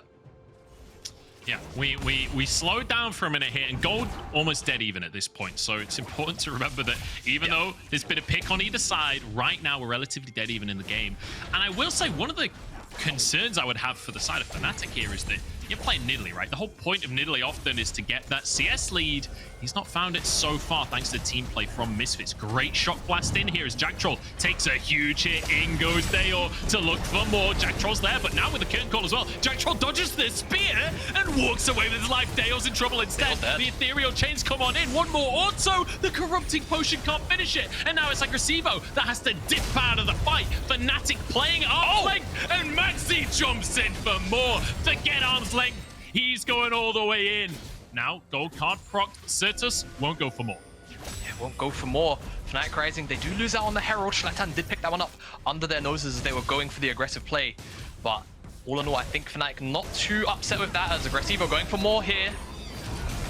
Yeah, we slowed down for a minute here, and gold almost dead even at this point. So it's important to remember that even though there's been a pick on either side, right now we're relatively dead even in the game. And I will say one of the concerns I would have for the side of Fnatic here is that you're playing Nidalee, right? The whole point of Nidalee often is to get that CS lead. He's not found it so far thanks to team play from Misfits. Great shot blast in here as Jactroll takes a huge hit. In goes Dajor to look for more. Jactroll's there, but now with the curtain call as well. Jactroll dodges the spear and walks away with his life. Dajor's in trouble instead. The ethereal chains come on in. One more auto. The corrupting potion can't finish it. And now it's Agresivoo that has to dip out of the fight. Fnatic playing arm's length, and MAXI jumps in for more. Forget arm's length. He's going all the way in. Now, gold can't proc. Sertuss won't go for more. Yeah, won't go for more. Fnatic Rising, they do lose out on the Herald. Shlatan did pick that one up under their noses as they were going for the aggressive play. But all in all, I think Fnatic not too upset with that as Agresivoo going for more here.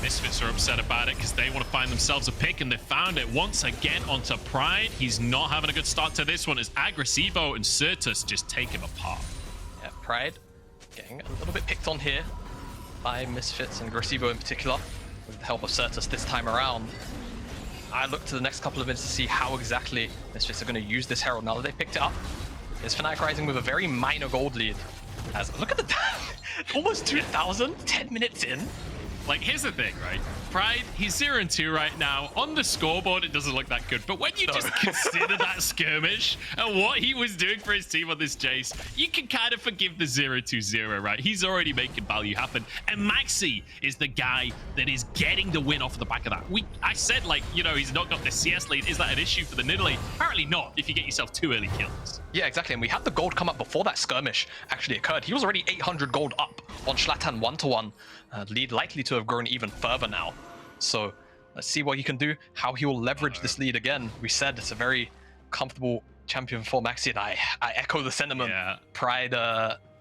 Misfits are upset about it because they want to find themselves a pick, and they found it once again onto Pride. He's not having a good start to this one as Agresivoo and Sertuss just take him apart. Yeah, Pride getting a little bit picked on here by Misfits and Agresivoo in particular, with the help of Sertuss this time around. I look to the next couple of minutes to see how exactly Misfits are going to use this Herald now that they picked it up. Is Fnatic Rising with a very minor gold lead. As look at the almost 2,000, 10 minutes in. Like, here's the thing, right? Pride, he's 0-2 right now. On the scoreboard, it doesn't look that good. But when you just consider that skirmish and what he was doing for his team on this Jace, you can kind of forgive the 0-2-0, right? He's already making value happen. And MAXI is the guy that is getting the win off the back of that. I said, like, you know, he's not got the CS lead. Is that an issue for the Nidalee? Apparently not, if you get yourself 2 early kills. Yeah, exactly. And we had the gold come up before that skirmish actually occurred. He was already 800 gold up on Shlatan 1-1. Lead likely to have grown even further now. So let's see what he can do, how he will leverage this lead again. We said it's a very comfortable champion for MAXI, and I echo the sentiment. Yeah. Pride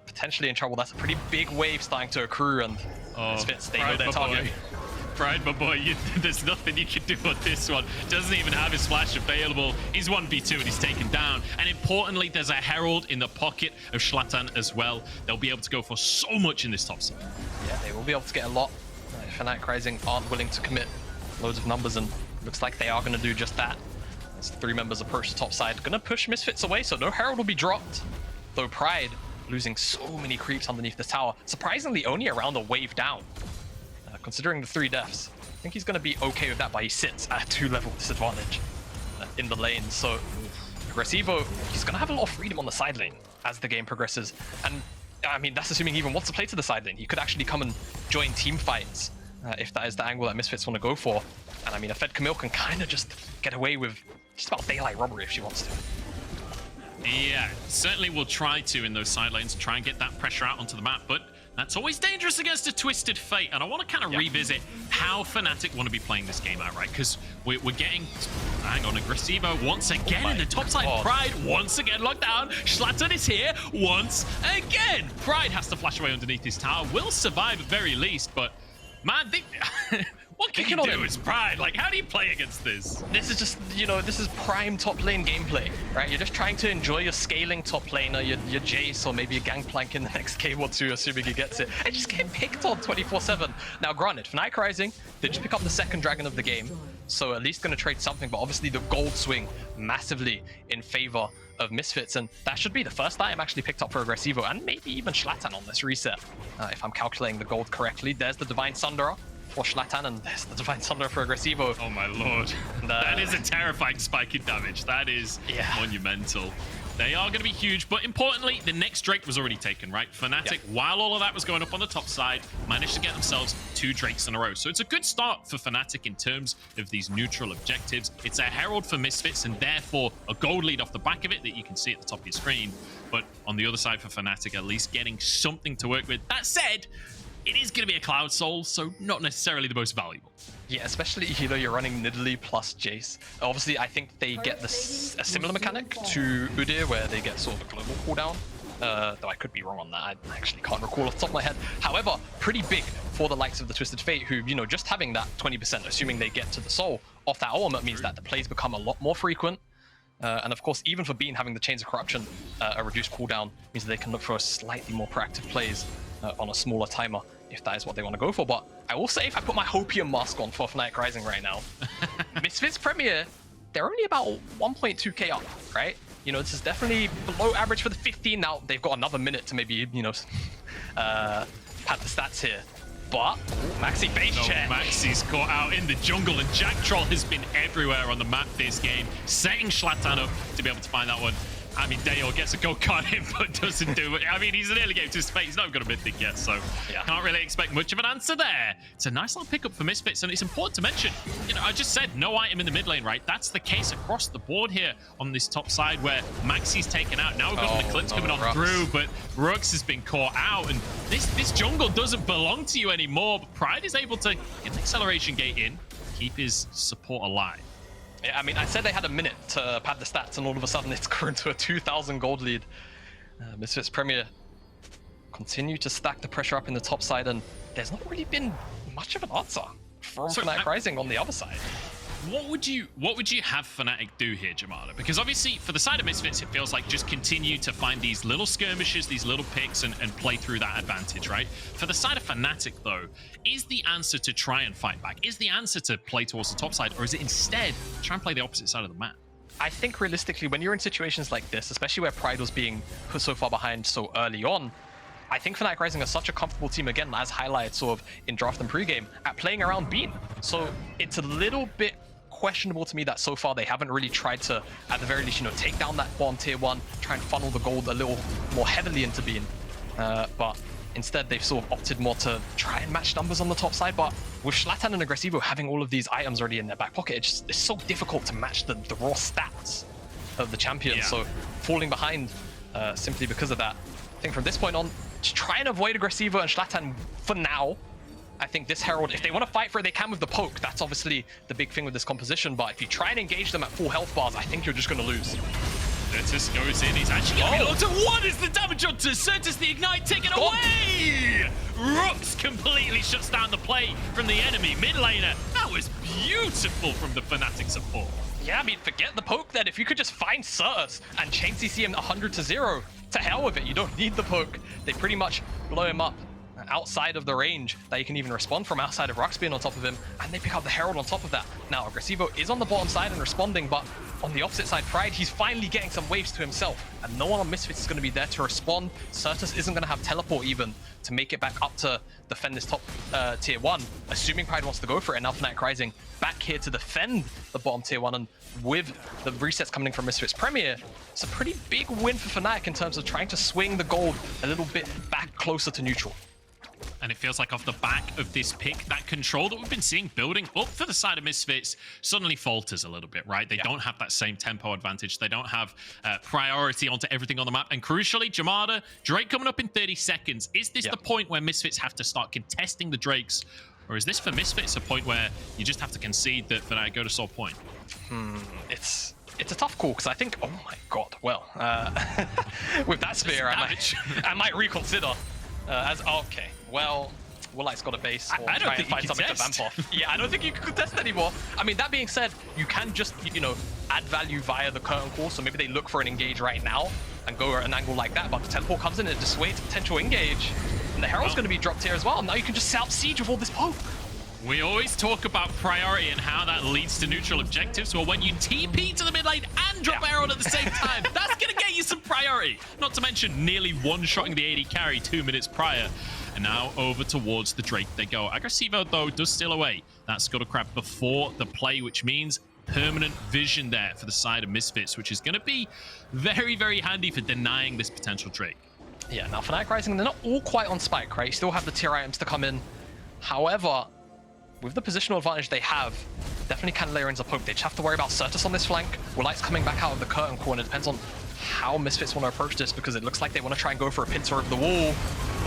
potentially in trouble. That's a pretty big wave starting to accrue, and Misfits, they know their target. Pride, my boy, there's nothing you can do on this one. Doesn't even have his flash available. He's 1v2 and he's taken down. And importantly, there's a Herald in the pocket of Shlatan as well. They'll be able to go for so much in this top side. Yeah, they will be able to get a lot. Fnatic Rising aren't willing to commit loads of numbers, and looks like they are going to do just that. As the 3 members approach the top side, going to push Misfits away, so no Herald will be dropped. Though Pride losing so many creeps underneath the tower, surprisingly only around a wave down. Considering the 3 deaths, I think he's going to be okay with that, but he sits at a 2-level disadvantage in the lane. So Agresivoo, he's going to have a lot of freedom on the side lane as the game progresses. And I mean, that's assuming he even wants to play to the side lane. He could actually come and join team fights if that is the angle that Misfits want to go for. And I mean, a Fed Camille can kind of just get away with just about daylight robbery if she wants to. Yeah, certainly will try to in those side lanes, try and get that pressure out onto the map, but that's always dangerous against a TwistedFate, and I want to kind of revisit how Fnatic want to be playing this game out, right? Because we're getting, hang on, Agresivoo once again in the top side. Pride once again locked down. Shlatan is here once again. Pride has to flash away underneath his tower. Will survive at very least, but Man, what can you do as Pride? Like, how do you play against this? This is just, you know, this is prime top lane gameplay, right? You're just trying to enjoy your scaling top laner, your Jace, or maybe a Gangplank in the next game or two, assuming he gets it, and just get picked on 24/7. Now, granted, Fnatic Rising, they just pick up the second dragon of the game, so at least going to trade something, but obviously the gold swing massively in favor of Misfits, and that should be the first item actually picked up for Agresivoo, and maybe even Shlatan on this reset, if I'm calculating the gold correctly. There's the Divine Sunderer for Shlatan, and there's the Divine Sunderer for Agresivoo. Oh my lord. And, that is a terrifying spike in damage. That is monumental. They are going to be huge, but importantly, the next Drake was already taken, right? Fnatic, while all of that was going up on the top side, managed to get themselves 2 Drakes in a row. So it's a good start for Fnatic in terms of these neutral objectives. It's a herald for Misfits, and therefore a gold lead off the back of it that you can see at the top of your screen. But on the other side for Fnatic, at least getting something to work with. That said, it is going to be a Cloud Soul, so not necessarily the most valuable. Yeah, especially, you know, you're running Nidalee plus Jace. Obviously, I think they get a similar mechanic to Udyr, where they get sort of a global cooldown. Though I could be wrong on that. I actually can't recall off the top of my head. However, pretty big for the likes of the TwistedFate, who, you know, just having that 20%, assuming they get to the soul, off that ultimate means that the plays become a lot more frequent. And of course, even for Bean having the Chains of Corruption, a reduced cooldown means that they can look for slightly more proactive plays on a smaller timer, if that is what they want to go for. But I will say, if I put my Hopium mask on for Fnatic Rising right now, Misfits Premier, they're only about 1.2k up, right? You know, this is definitely below average for the 15. Now, they've got another minute to maybe, you know, pad the stats here. But MAXI base check. MAXI's caught out in the jungle, and Jactroll has been everywhere on the map this game, setting Shlatan up to be able to find that one. I mean, Dajor gets a gold card in, but doesn't do it. I mean, he's an early game to his fate. He's not got a mythic yet, so can't really expect much of an answer there. It's a nice little pickup for Misfits, and it's important to mention, you know, I just said no item in the mid lane, right? That's the case across the board here on this top side, where MAXI's taken out. Now we've got the clips coming on Rhuckz through, but Rhuckz has been caught out, and this jungle doesn't belong to you anymore. But Pride is able to get an acceleration gate in, keep his support alive. Yeah, I mean, I said they had a minute to pad the stats, and all of a sudden it's grown to a 2,000 gold lead. Misfits Premier continue to stack the pressure up in the top side, and there's not really been much of an answer from Fnatic Rising on the other side. What would you have Fnatic do here, Jamada? Because obviously, for the side of Misfits, it feels like just continue to find these little skirmishes, these little picks, and play through that advantage, right? For the side of Fnatic, though, is the answer to try and fight back? Is the answer to play towards the top side, or is it instead try and play the opposite side of the map? I think realistically, when you're in situations like this, especially where Pride was being put so far behind so early on, I think Fnatic Rising are such a comfortable team, again, as highlighted sort of in draft and pregame, at playing around Bean. So it's a little bit questionable to me that so far they haven't really tried to, at the very least, you know, take down that bottom tier 1, try and funnel the gold a little more heavily into Bean. But instead, they've sort of opted more to try and match numbers on the top side. But with Shlatan and Agresivoo having all of these items already in their back pocket, it's so difficult to match the raw stats of the champions. So falling behind simply because of that. I think from this point on, just try and avoid Agresivoo and Shlatan for now. I think this Herald, if they want to fight for it, they can with the poke. That's obviously the big thing with this composition. But if you try and engage them at full health bars, I think you're just going to lose. Sertuss goes in. He's actually going to be locked at 1 is the damage onto Sertuss. The Ignite taken away. Rhuckz completely shuts down the play from the enemy mid laner. That was beautiful from the Fnatic support. Yeah, I mean, forget the poke then. If you could just find Sertuss and chain CC him 100-0, to hell with it. You don't need the poke. They pretty much blow him up outside of the range that you can even respond from, outside of Rhuckz being on top of him, and they pick up the Herald on top of that. Now, Agresivoo is on the bottom side and responding, but on the opposite side, Pride, he's finally getting some waves to himself, and no one on Misfits is going to be there to respond. Sertuss isn't going to have teleport even to make it back up to defend this top tier 1, assuming Pride wants to go for it. And now Fnatic Rising back here to defend the bottom tier 1, and with the resets coming from Misfits Premier, it's a pretty big win for Fnatic in terms of trying to swing the gold a little bit back closer to neutral. And it feels like off the back of this pick, that control that we've been seeing building up for the side of Misfits suddenly falters a little bit, right? They don't have that same tempo advantage. They don't have priority onto everything on the map. And crucially, Jamada, Drake coming up in 30 seconds. Is this the point where Misfits have to start contesting the Drakes? Or is this for Misfits a point where you just have to concede that Fnatic go to soul point? It's a tough call, because I think, oh my god, well, with that spear, I might reconsider. Okay, well, Woolite's got a base. Or I don't try think and find you can something test. to vamp off. Yeah, I don't think you can contest anymore. I mean, that being said, you can just, you know, add value via the curtain call. So maybe they look for an engage right now and go at an angle like that. But the teleport comes in and it dissuades potential engage. And the Herald's going to be dropped here as well. Now you can just set up siege with all this poke. We always talk about priority and how that leads to neutral objectives. Well, when you TP to the mid lane and drop Herald at the same time, that's going to get you some priority. Not to mention nearly one-shotting the AD carry 2 minutes prior. And now over towards the Drake they go. Agresivoo, though, does steal away that Scuttle Crab before the play, which means permanent vision there for the side of Misfits, which is going to be very, very handy for denying this potential Drake. Yeah, now Fnatic Rising, they're not all quite on spike, right? You still have the tier items to come in. However, with the positional advantage they have, definitely can layer in a poke. They just have to worry about Sertuss on this flank. Woolite's coming back out of the curtain corner. It depends on how Misfits want to approach this, because it looks like they want to try and go for a pincer over the wall.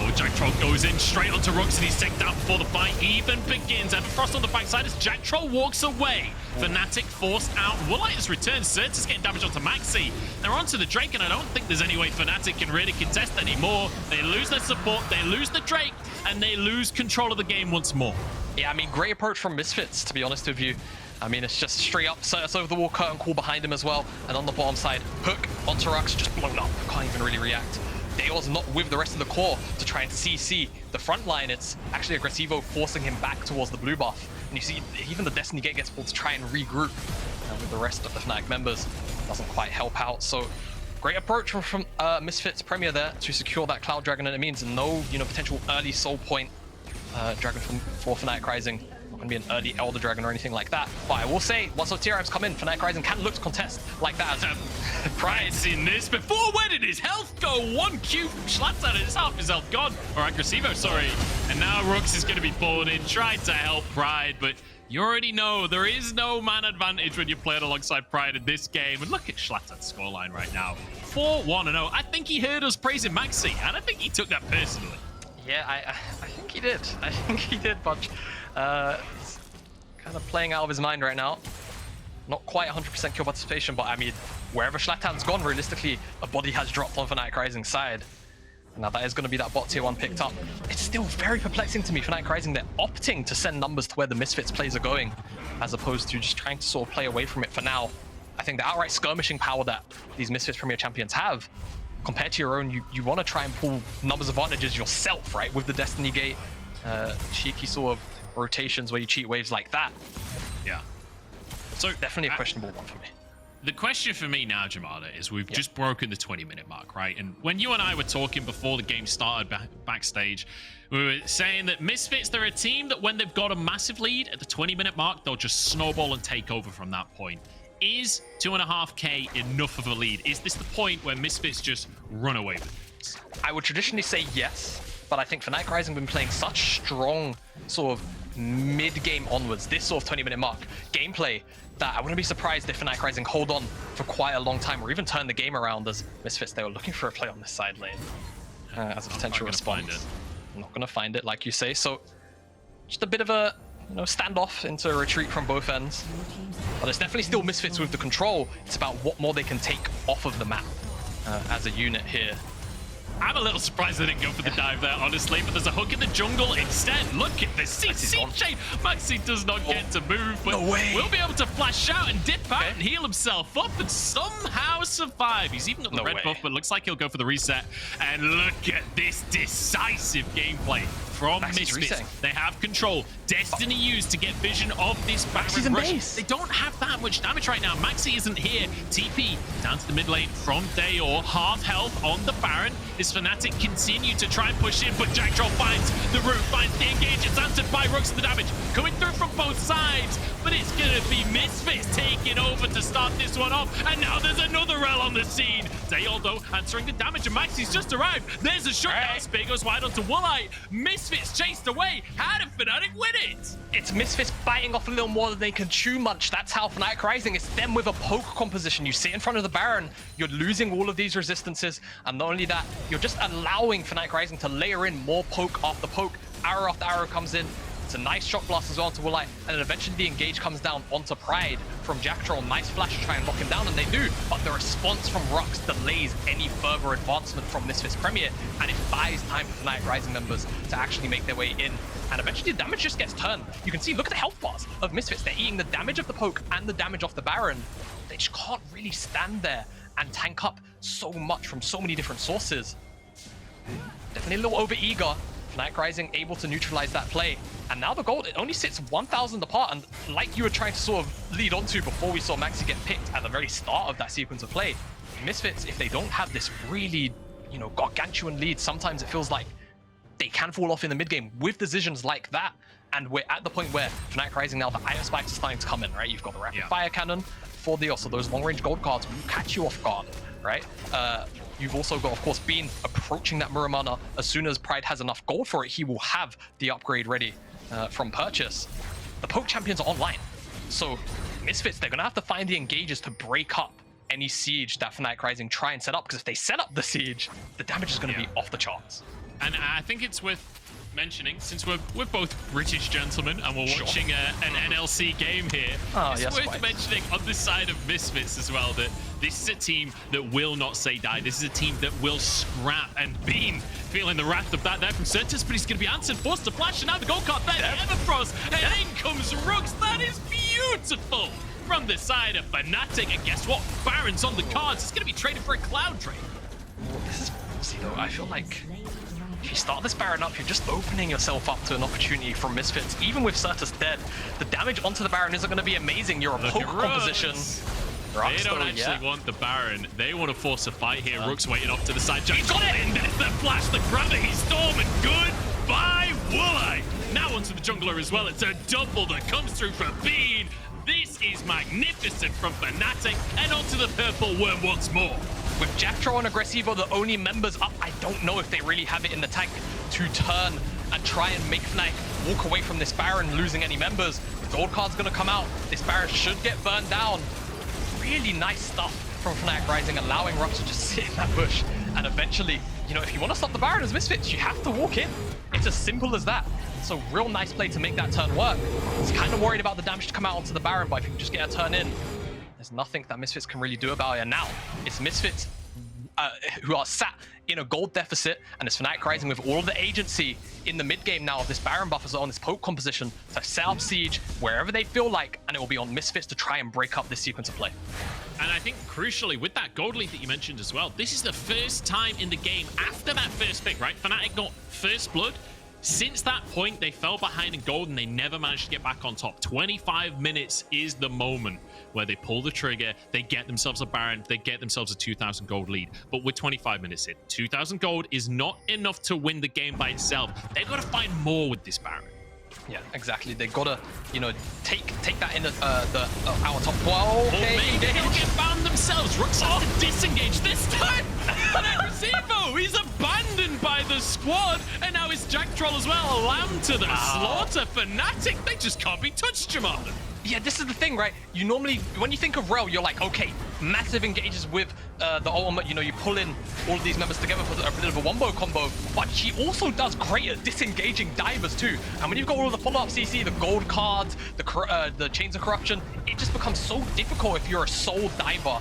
Oh, Jactroll goes in straight onto Rhuckz and he's taken down before the fight even begins. Everfrost on the backside as Jactroll walks away. Fnatic forced out. Woolite has returned. Sertuss getting damage onto MAXI. They're onto the Drake, and I don't think there's any way Fnatic can really contest anymore. They lose their support, they lose the Drake, and they lose control of the game once more. Yeah, I mean, great approach from Misfits, to be honest with you. I mean, it's just straight up Sertuss over the wall, curtain call behind him as well. And on the bottom side, hook onto Rhuckz, just blown up. Can't even really react. Dajor's not with the rest of the core to try and CC the front line. It's actually Agresivoo forcing him back towards the blue buff. And you see, even the Destiny Gate gets pulled to try and regroup with the rest of the Fnatic members. Doesn't quite help out. So great approach from Misfits Premier there to secure that Cloud Dragon, and it means no, you know, potential early soul point dragon for Fnatic Rising. Not going to be an early Elder Dragon or anything like that. But I will say, once those tier items come in, Fnatic Rising can look to contest like that. Pride's in this. Before, where did his health go? 1 Q from Shlatan, and it's half his health gone. Or Agresivoo, sorry. And now Rhuckz is going to be pulled in, trying to help Pride, but you already know there is no man advantage when you're playing alongside Pride in this game. And look at Shlatan's scoreline right now. 4-1-0. I think he heard us praising MAXI, and I think he took that personally. Yeah, I think he did. I think he did, but he's kind of playing out of his mind right now. Not quite 100% kill participation, but I mean, wherever Shlatan's gone, realistically, a body has dropped on Fnatic Rising's side. Now that is going to be that bot tier 1 picked up. It's still very perplexing to me, Fnatic Rising, they're opting to send numbers to where the Misfits plays are going, as opposed to just trying to sort of play away from it for now. I think the outright skirmishing power that these Misfits Premier Champions have, compared to your own, you want to try and pull numbers advantages yourself, right? With the Destiny Gate, cheeky sort of rotations where you cheat waves like that. Yeah. So definitely a questionable one for me. The question for me now, Jamada, is we've just broken the 20-minute mark, right? And when you and I were talking before the game started backstage, we were saying that Misfits, they're a team that when they've got a massive lead at the 20-minute mark, they'll just snowball and take over from that point. Is 2.5k enough of a lead? Is this the point where Misfits just run away with it? I would traditionally say yes, but I think Fnatic Rising have been playing such strong sort of mid-game onwards, this sort of 20-minute mark gameplay, that I wouldn't be surprised if Fnatic Rising hold on for quite a long time, or even turn the game around, as Misfits, they were looking for a play on this side lane as a potential response. I'm not going to find it, like you say. So just a bit of a standoff into a retreat from both ends. But it's definitely still Misfits with the control. It's about what more they can take off of the map as a unit here. I'm a little surprised they didn't go for the dive there, honestly, but there's a hook in the jungle instead. Look at this CC chain. MAXI does not get to move, but will be able to flash out and dip out and heal himself up and somehow survive. He's even got the red buff, but looks like he'll go for the reset. And look at this decisive gameplay from Misfits. They have control. Destiny used to get vision of this Baron rush. They don't have that much damage right now. MAXI isn't here. TP down to the mid lane from Dajor. Half health on the Baron. Is Fnatic continue to try and push in, but Jactroll finds the root, finds the engage. It's answered by Rhuckz. The damage coming through from both sides, but it's gonna be Misfits taking over to start this one off. And now there's another Rell on the scene. Dajor though answering the damage, and MAXI's just arrived. There's a shutdown. Spear goes wide onto Woolite. Misfits chased away. How did Fnatic win it? It's Misfits biting off a little more than they can chew munch. That's how Fnatic Rising, it's them with a poke composition. You sit in front of the Baron, you're losing all of these resistances, and not only that, you're just allowing Fnatic Rising to layer in more poke after poke. Arrow after arrow comes in. It's a nice shock blast as well onto Woolite, and then eventually the engage comes down onto Pride from Jactroll. Nice flash to try and lock him down, and they do, but the response from Rhuckz delays any further advancement from Misfits Premier, and it buys time for Fnatic Rising members to actually make their way in. And eventually the damage just gets turned. You can see, look at the health bars of Misfits. They're eating the damage of the poke and the damage off the Baron. They just can't really stand there and tank up so much from so many different sources. Definitely a little over-eager. Fnatic Rising able to neutralize that play. And now the gold, it only sits 1,000 apart. And like you were trying to sort of lead on to before we saw MAXI get picked at the very start of that sequence of play, Misfits, if they don't have this really, you know, gargantuan lead, sometimes it feels like they can fall off in the mid game with decisions like that. And we're at the point where Fnatic Rising now, the Iron Spikes are starting to come in, right? You've got the Rapid Fire Cannon for the also those long-range gold cards will catch you off guard, right? You've also got, of course, Bean approaching that Muramana. As soon as Pride has enough gold for it, he will have the upgrade ready from purchase. The poke champions are online. So Misfits, they're going to have to find the engages to break up any siege that Fnatic Rising try and set up, because if they set up the siege, the damage is going to be off the charts. And I think it's worth mentioning, since we're both British gentlemen and we're watching an NLC game here, it's worth mentioning on this side of Misfits as well that this is a team that will not say die. This is a team that will scrap, and Bean feeling the wrath of that there from Sertuss, but he's going to be answered, forced to flash, and now the gold card there, Everfrost, and in comes Rhuckz. That is beautiful from the side of Fnatic, and guess what? Baron's on the cards. It's going to be traded for a Cloud trade. This is ballsy though. I feel like if you start this Baron up, you're just opening yourself up to an opportunity from Misfits. Even with Sertuss dead, the damage onto the Baron isn't going to be amazing. You're a poke composition. They don't actually want the Baron. They want to force a fight here. Rhuckz waiting off to the side. He's got it! And there's the flash, the gravity storm, and goodbye, Woolite. Now onto the jungler as well. It's a double that comes through for Bean. This is magnificent from Fnatic, and onto the purple worm once more. With Jactroll and Agresivoo the only members up, I don't know if they really have it in the tank to turn and try and make Fnatic walk away from this Baron, losing any members. The gold card's going to come out. This Baron should get burned down. Really nice stuff from Fnatic Rising, allowing Rhuckz to just sit in that bush. And eventually, you know, if you want to stop the Baron as Misfits, you have to walk in. It's as simple as that. So real nice play to make that turn work. It's kind of worried about the damage to come out onto the Baron, but if you can just get a turn in, there's nothing that Misfits can really do about it. And now it's Misfits who are sat in a gold deficit, and it's Fnatic Rising with all of the agency in the mid game now of this Baron buffers on this poke composition to set up siege wherever they feel like, and it will be on Misfits to try and break up this sequence of play. And I think crucially with that gold lead that you mentioned as well, this is the first time in the game after that first pick, right? Fnatic got first blood. Since that point, they fell behind in gold and they never managed to get back on top. 25 minutes is the moment where they pull the trigger, they get themselves a Baron, they get themselves a 2,000 gold lead. But with 25 minutes in, 2,000 gold is not enough to win the game by itself. They've got to find more with this Baron. Yeah, exactly. They gotta, you know, take that in the our top 12. Okay, maybe they'll get found themselves. Rhuckz has to disengage this time. Agresivoo, he's abandoned by the squad, and now it's Jactroll as well. A lamb to the slaughter. Fnatic, they just can't be touched, Jamada. Yeah, this is the thing, right? You normally, when you think of Rell, you're like, okay, massive engages with the ultimate, you know, you pull in all of these members together for a bit of a wombo combo, but she also does great at disengaging divers too. And when you've got all of the follow-up CC, the gold cards, the Chains of Corruption, it just becomes so difficult if you're a sole diver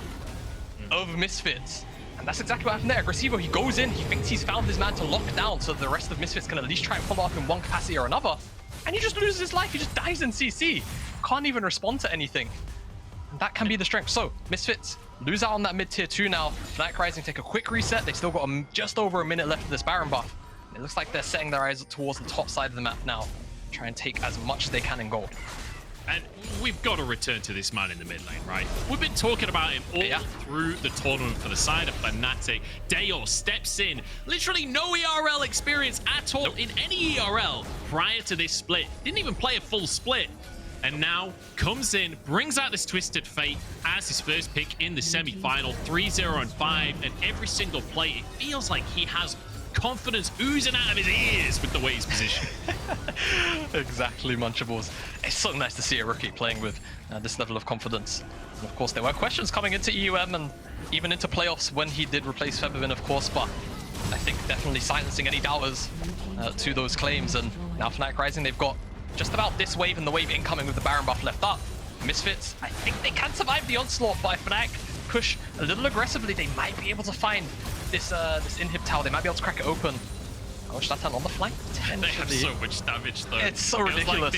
of Misfits. And that's exactly what happened there. Agresivoo, he goes in, he thinks he's found his man to lock down so the rest of Misfits can at least try and follow up in one capacity or another. And he just loses his life, he just dies in CC. Can't even respond to anything. And that can be the strength. So, Misfits lose out on that mid-tier 2 now. Fnatic Rising take a quick reset. They still got just over a minute left of this Baron buff. It looks like they're setting their eyes towards the top side of the map now. Try and take as much as they can in gold. And we've got to return to this man in the mid lane, right? We've been talking about him all through the tournament for the side of Fnatic. Dajor steps in. Literally no ERL experience at all in any ERL prior to this split. Didn't even play a full split. And now comes in, brings out this TwistedFate as his first pick in the semi-final. 3-0 and 5, and every single play, it feels like he has confidence oozing out of his ears with the way he's positioned. Exactly, Munchables. It's so nice to see a rookie playing with this level of confidence. And of course, there were questions coming into EUM and even into playoffs when he did replace Feathervin, of course, but I think definitely silencing any doubters to those claims. And now Fnatic Rising, they've got just about this wave and the wave incoming with the Baron buff left up. Misfits, I think they can survive the onslaught by Fnatic. Push a little aggressively, they might be able to find this this inhib tower. They might be able to crack it open. Oh, Shlatan on the flank, potentially. They have so much damage, though. It's so Feels ridiculous. like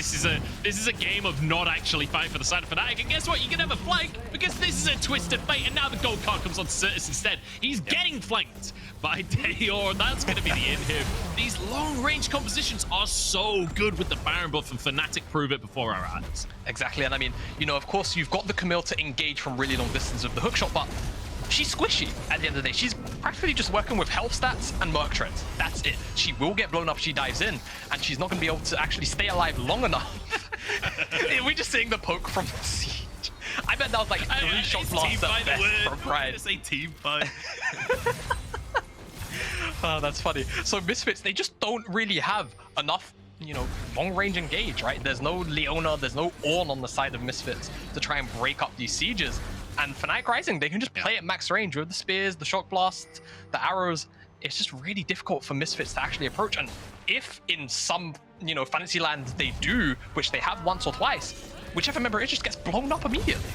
this is a game of not actually fighting for the side of Fnatic. And guess what? You can have a flank because this is a Twisted Fate, and now the gold card comes on Sertuss instead. He's getting flanked by Dajor. That's going to be the inhib. These long-range compositions are so good with the Baron buff, and Fnatic prove it before our eyes. Exactly, and I mean, you know, of course, you've got the Camille to engage from really long distance with the hookshot, but she's squishy at the end of the day. She's practically just working with health stats and Merc trends. That's it. She will get blown up if she dives in, and she's not going to be able to actually stay alive long enough. We're just seeing the poke from the siege. I bet that was like 3 shot blast at best from Pride. Say team fight. Oh, that's funny. So Misfits, they just don't really have enough, you know, long-range engage, right? There's no Leona, there's no Ornn on the side of Misfits to try and break up these sieges. And Fnatic Rising, they can just play at max range with the spears, the shock blast, the arrows. It's just really difficult for Misfits to actually approach. And if in some, you know, fantasy land they do, which they have once or twice, whichever member it just gets blown up immediately.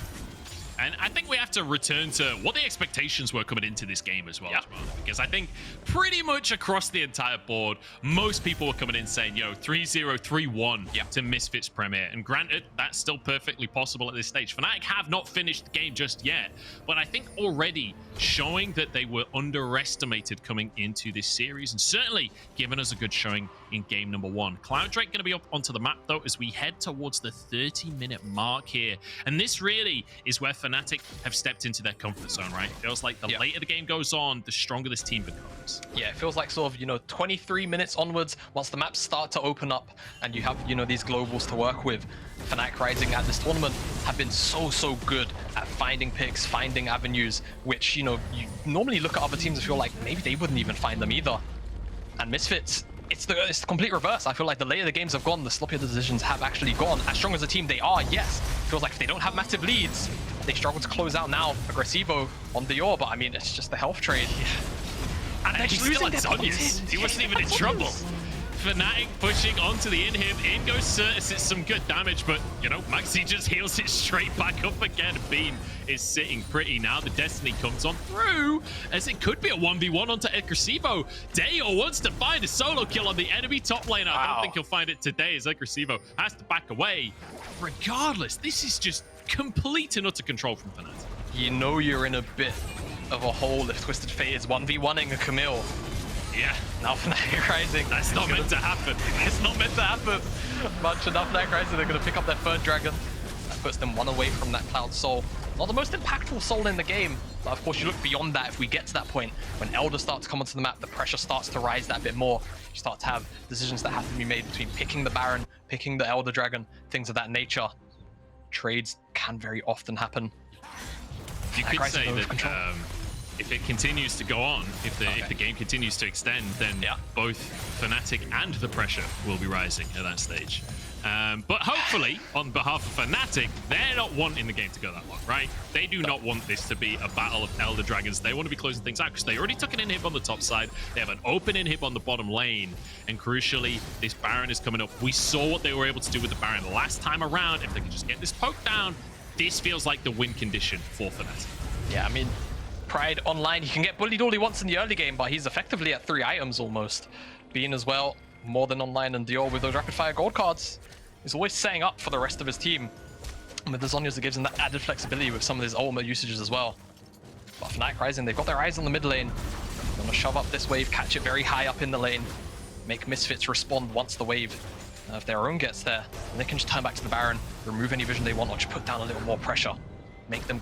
And I think we have to return to what the expectations were coming into this game as well, Jamada, because I think pretty much across the entire board, most people were coming in saying, yo, 3-0, 3-1 to Misfits Premier. And granted, that's still perfectly possible at this stage. Fnatic have not finished the game just yet, but I think already showing that they were underestimated coming into this series, and certainly giving us a good showing in game number 1. Cloud Drake going to be up onto the map, though, as we head towards the 30-minute mark here. And this really is where Fnatic have stepped into their comfort zone, right? It feels like the later the game goes on, the stronger this team becomes. Yeah, it feels like sort of, you know, 23 minutes onwards, once the maps start to open up and you have, you know, these globals to work with. Fnatic Rising at this tournament have been so good at finding picks, finding avenues, which, you know, you normally look at other teams and feel like maybe they wouldn't even find them either. And Misfits, it's the complete reverse. I feel like the later the games have gone, the sloppier the decisions have actually gone. As strong as a team they are, yes. It feels like if they don't have massive leads, they struggle to close out now. Agresivoo on Dajor, but I mean, it's just the health trade. And they're just losing their Zonius. He wasn't even in trouble. Fnatic pushing onto the inhib. In goes Sertuss. It's some good damage, but, you know, MAXI just heals it straight back up again. Beam is sitting pretty now. The Destiny comes on through, as it could be a 1v1 onto Agresivoo. Dajor wants to find a solo kill on the enemy top lane. I don't think he'll find it today, as Agresivoo has to back away. Regardless, this is just complete and utter control from Fnatic. You know you're in a bit of a hole if TwistedFate is 1v1ing a Camille. Yeah. Now Fnatic Rising. That's not meant to happen. It's not meant to happen. Much enough Fnatic Rising, they're going to pick up their third dragon. That puts them one away from that Cloud Soul. Not the most impactful soul in the game, but of course you look beyond that if we get to that point. When Elder starts to come onto the map, the pressure starts to rise that bit more. You start to have decisions that have to be made between picking the Baron, picking the Elder Dragon, things of that nature. Trades can very often happen. You could say that if it continues to go on, if the game continues to extend, then both Fnatic and the pressure will be rising at that stage. But hopefully, on behalf of Fnatic, they're not wanting the game to go that long, right? They do not want this to be a battle of Elder Dragons. They want to be closing things out because they already took an inhib on the top side. They have an open inhib on the bottom lane. And crucially, this Baron is coming up. We saw what they were able to do with the Baron last time around. If they can just get this poke down, this feels like the win condition for Fnatic. Yeah, I mean, Pride online, he can get bullied all he wants in the early game, but he's effectively at 3 items almost. Being as well, more than online, and Dajor with those rapid fire gold cards is always setting up for the rest of his team. And with the Zonias, it gives him that added flexibility with some of his ultimate usages as well. But Fnatic Rising, they've got their eyes on the mid lane. They want to shove up this wave, catch it very high up in the lane, make Misfits respond once the wave. If their own gets there, then they can just turn back to the Baron, remove any vision they want, or just put down a little more pressure. Make them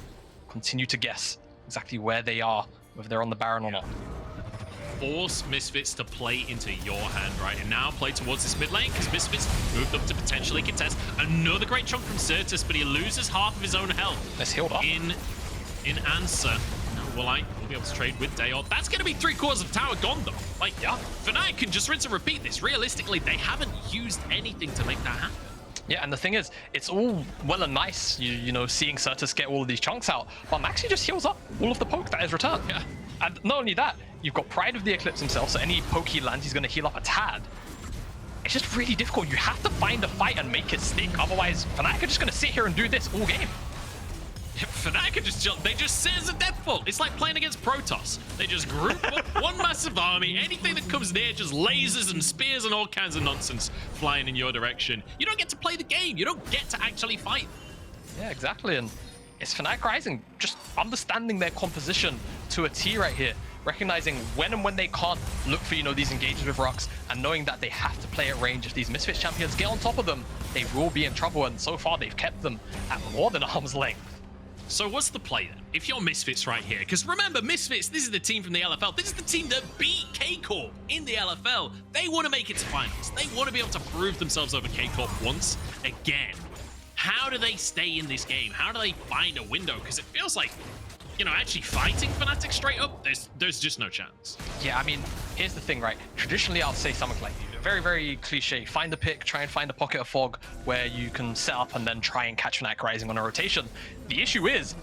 continue to guess exactly where they are, whether they're on the Baron or not. Force Misfits to play into your hand, right? And now play towards this mid lane, because Misfits moved up to potentially contest. Another great chunk from Sertuss, but he loses half of his own health. Let's heal up. In answer. Now Woolite will be able to trade with Dajor. That's going to be 3/4 of tower gone, though. Like, Fnatic can just rinse and repeat this. Realistically, they haven't used anything to make that happen. Yeah, and the thing is, it's all well and nice, you know, seeing Sertuss get all of these chunks out, but MAXI just heals up all of the poke that is returned. Yeah. And not only that, you've got Pride of the Eclipse himself, so any poke he lands, he's going to heal up a tad. it's just really difficult. You have to find a fight and make it stick. Otherwise, Fnatic are just going to sit here and do this all game. Fnatic are they just sit as a deathfall. It's like playing against Protoss. They just group up one massive army. Anything that comes near, just lasers and spears and all kinds of nonsense flying in your direction. You don't get to play the game. You don't get to actually fight. Yeah, exactly. And it's Fnatic Rising just understanding their composition to a T right here. Recognizing when and when they can't look for, these engagements with Rhuckz, and knowing that they have to play at range. If these Misfits champions get on top of them, they will be in trouble. And so far, they've kept them at more than arm's length. So what's the play then? If you're Misfits right here, because remember, Misfits, this is the team from the LFL. This is the team that beat K-Corp in the LFL. They want to make it to finals. They want to be able to prove themselves over K-Corp once again. How do they stay in this game? How do they find a window? Because it feels like, actually fighting Fnatic straight up, there's just no chance. Yeah, I mean, here's the thing, right? Traditionally, I'll say something like, very, very cliche. Find a pick, try and find a pocket of fog where you can set up and then try and catch Fnatic Rising on a rotation. The issue is,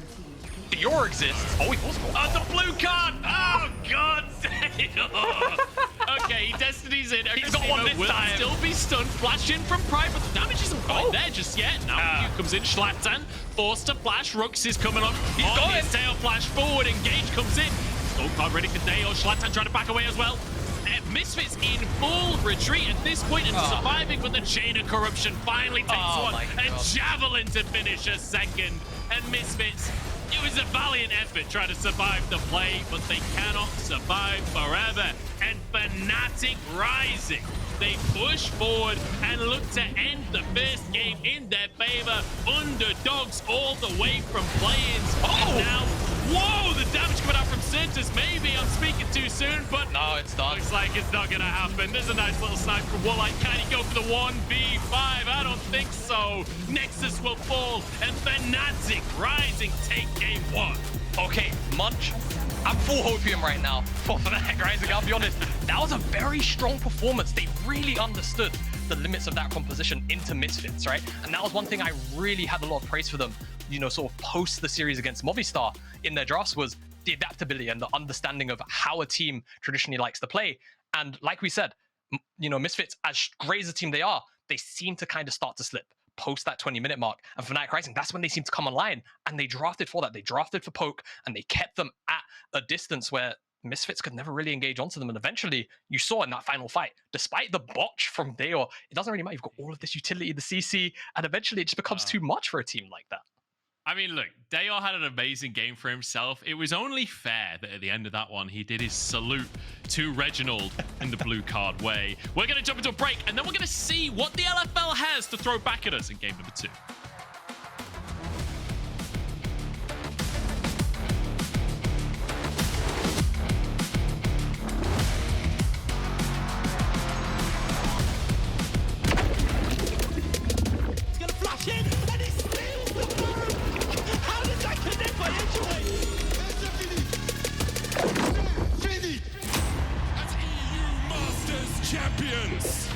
Dajor exists. Oh, he was going. The blue card! Oh, God damn! Okay, he Destiny's in. He's got one this will time. Still be stunned. Flash in from Pride, but the damage isn't quite there just yet. Now he comes in. Shlatan forced to flash. Rhuckz is coming up. He's on going. his tail flash forward. Engage comes in. Gold card ready for Dajor. Shlatan trying to back away as well. Misfits in full retreat at this point and surviving, but the chain of corruption finally takes one. A javelin to finish a second. And Misfits, it was a valiant effort trying to survive the play, but they cannot survive forever. And Fnatic Rising, they push forward and look to end the first game in their favor. Underdogs all the way from play-ins. And now, whoa, the damage coming out from Sertuss. Maybe I'm speaking too soon, but No, it's done. looks like it's not gonna happen. There's a nice little snipe from Woolite. Can he go for the 1v5? I don't think so. Nexus will fall, and Fnatic Rising take game one. Okay, Munch, I'm full hopium right now for Fnatic Rising, I'll be honest. That was a very strong performance. They really understood the limits of that composition into Misfits, right? And that was one thing I really had a lot of praise for them, sort of post the series against Movistar in their drafts, was the adaptability and the understanding of how a team traditionally likes to play. And like we said, Misfits, as great as a team they are, they seem to kind of start to slip post that 20-minute mark. And for Fnatic Rising, that's when they seem to come online. And they drafted for that. They drafted for poke, and they kept them at a distance where Misfits could never really engage onto them. And eventually, you saw in that final fight, despite the botch from Dajor, it doesn't really matter. You've got all of this utility, the CC, and eventually it just becomes too much for a team like that. I mean, look, Dajor had an amazing game for himself. It was only fair that at the end of that one, he did his salute to Reginald in the blue card way. We're going to jump into a break, and then we're going to see what the LFL has to throw back at us in game number 2. He's gonna flash in, and he steals the bomb! How did that connect by Edgeway? Finish! As EU Masters Champions.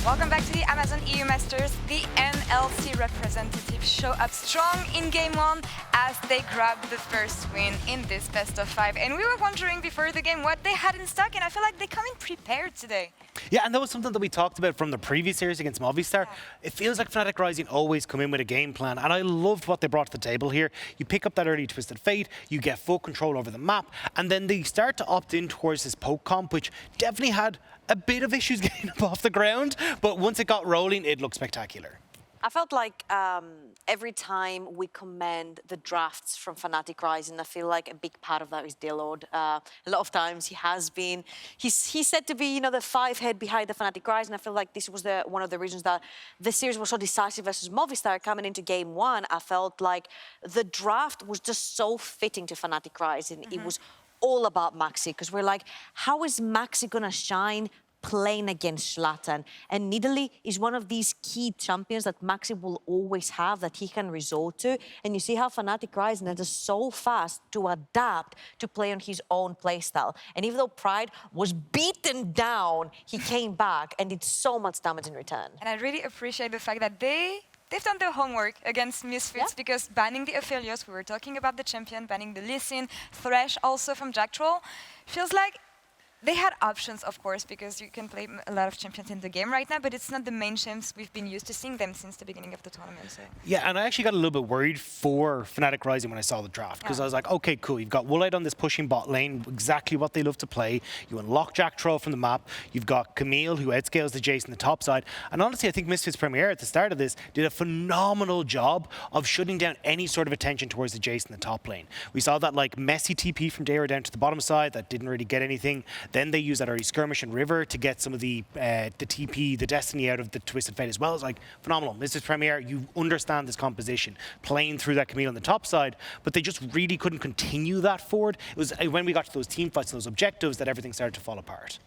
Welcome back to the Amazon EU Masters. The NLC representatives show up strong in Game 1 as they grab the first win in this best-of-5. And we were wondering before the game what they had in stock, and I feel like they come in prepared today. Yeah, and that was something that we talked about from the previous series against Movistar. It feels like Fnatic Rising always come in with a game plan, and I loved what they brought to the table here. You pick up that early TwistedFate, you get full control over the map, and then they start to opt in towards this poke comp, which definitely had a bit of issues getting up off the ground, but once it got rolling, it looked spectacular. I felt like every time we commend the drafts from Fnatic Rising, I feel like a big part of that is Dajor. A lot of times he has been, he's said to be, you know, the 5-head behind the Fnatic Rising. I feel like this was one of the reasons that the series was so decisive versus Movistar coming into Game 1. I felt like the draft was just so fitting to Fnatic Rising. It was all about MAXI, because we're like, how is MAXI gonna shine playing against Shlatan? And Nidalee is one of these key champions that MAXI will always have, that he can resort to. And you see how Fnatic Rising is just so fast to adapt to play on his own playstyle. And even though Pride was beaten down, he came back and did so much damage in return. And I really appreciate the fact that they've done their homework against Misfits, because banning the Aphelios, we were talking about the champion, banning the Lee Sin, Thresh also from Jactroll, feels like they had options, of course, because you can play a lot of champions in the game right now, but it's not the main champs we've been used to seeing them since the beginning of the tournament. So. Yeah, and I actually got a little bit worried for Fnatic Rising when I saw the draft, because I was like, okay, cool, you've got Woolite on this pushing bot lane, exactly what they love to play. You unlock Jactroll from the map. You've got Camille, who outscales the Jace in the top side. And honestly, I think Misfits Premier at the start of this did a phenomenal job of shutting down any sort of attention towards the Jace in the top lane. We saw that like messy TP from Dajor down to the bottom side that didn't really get anything. Then they used that early skirmish and river to get some of the TP, the destiny out of the TwistedFate as well. It's like phenomenal. Misfits Premier, you understand this composition, playing through that Camille on the top side, but they just really couldn't continue that forward. It was when we got to those team fights, those objectives, that everything started to fall apart.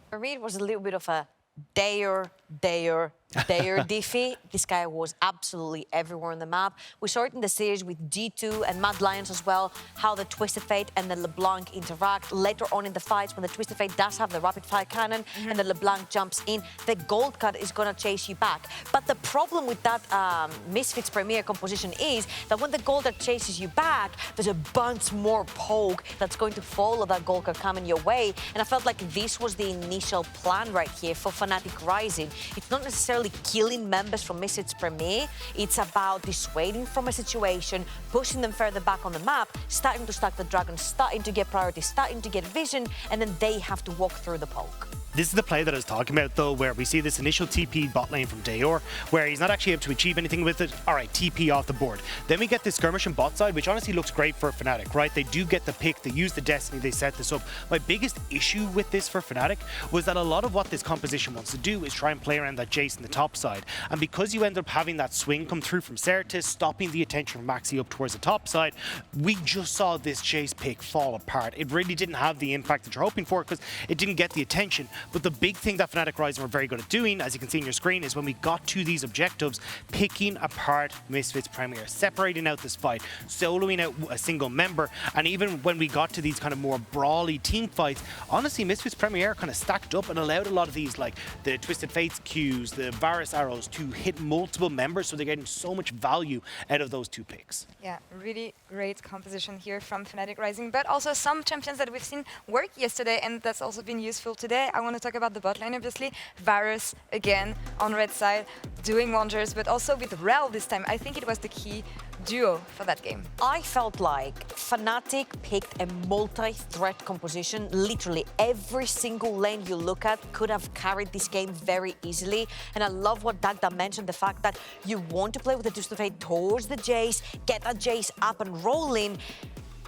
For me, it was a little bit of a Dajor diffy. This guy was absolutely everywhere on the map. We saw it in the series with G2 and Mad Lions as well, how the TwistedFate and the LeBlanc interact. Later on in the fights, when the TwistedFate does have the rapid fire cannon and the LeBlanc jumps in, the gold card is gonna chase you back. But the problem with that Misfits Premier composition is that when the gold card chases you back, there's a bunch more poke that's going to follow that gold card coming your way. And I felt like this was the initial plan right here for Fnatic Rising. It's not necessarily killing members from Misfits Premier. It's about dissuading from a situation, pushing them further back on the map, starting to stack the dragon, starting to get priority, starting to get vision, and then they have to walk through the poke. This is the play that I was talking about, though, where we see this initial TP bot lane from Dajor, where he's not actually able to achieve anything with it. All right, TP off the board. Then we get this skirmish on bot side, which honestly looks great for Fnatic, right? They do get the pick, they use the destiny, they set this up. My biggest issue with this for Fnatic was that a lot of what this composition wants to do is try and play around that Jace in the top side. And because you end up having that swing come through from Sertuss, stopping the attention from MAXI up towards the top side, we just saw this Jace pick fall apart. It really didn't have the impact that you're hoping for, because it didn't get the attention. But the big thing that Fnatic Rising were very good at doing, as you can see on your screen, is when we got to these objectives, picking apart Misfits Premier, separating out this fight, soloing out a single member, and even when we got to these kind of more brawly team fights, honestly, Misfits Premier kind of stacked up and allowed a lot of these, like the TwistedFate's Qs, the Varus arrows, to hit multiple members, so they're getting so much value out of those two picks. Yeah, really great composition here from Fnatic Rising, but also some champions that we've seen work yesterday, and that's also been useful today. I want to talk about the bot lane, obviously. Varus, again, on red side, doing wonders, but also with Rell this time. I think it was the key duo for that game. I felt like Fnatic picked a multi-threat composition. Literally every single lane you look at could have carried this game very easily. And I love what Dagda mentioned, the fact that you want to play with the TwistedFate towards the Jace, get that Jace up and rolling,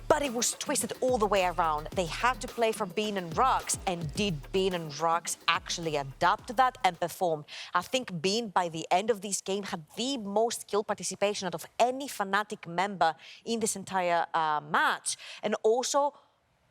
but it was twisted all the way around. They had to play for Bean and Rhuckz, and did Bean and Rhuckz actually adapt to that and perform? I think Bean, by the end of this game, had the most skill participation out of any Fnatic member in this entire match. And also,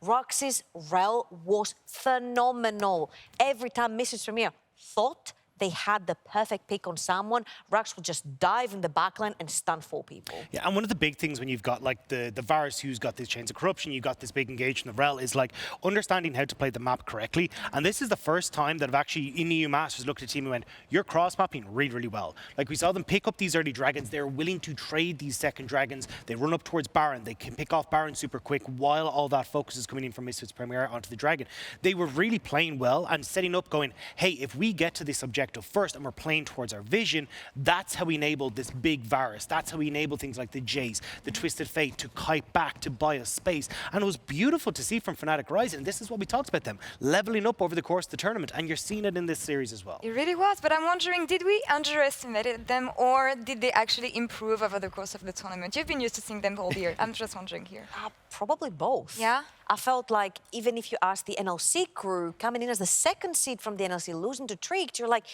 Rhuckz's Rell was phenomenal. Every time Misfits Premier thought they had the perfect pick on someone, Rhuckz would just dive in the backline and stun 4 people. Yeah, and one of the big things when you've got like the Varus who's got these chains of corruption, you've got this big engagement of Rell, is like understanding how to play the map correctly. And this is the first time that I've actually, in EU Masters, looked at a team and went, you're cross-mapping really, really well. Like we saw them pick up these early dragons, they're willing to trade these second dragons, they run up towards Baron, they can pick off Baron super quick while all that focus is coming in from Misfits Premier onto the dragon. They were really playing well and setting up going, hey, if we get to this objective first and we're playing towards our vision, that's how we enabled this big Varus. That's how we enabled things like the Jayce, the TwistedFate to kite back, to buy us space. And it was beautiful to see from Fnatic Rising. And this is what we talked about them, leveling up over the course of the tournament. And you're seeing it in this series as well. It really was, but I'm wondering, did we underestimate them or did they actually improve over the course of the tournament? You've been used to seeing them all year. I'm just wondering here. Probably both. Yeah? I felt like even if you ask the NLC crew, coming in as the second seed from the NLC, losing to Tricked, you're like,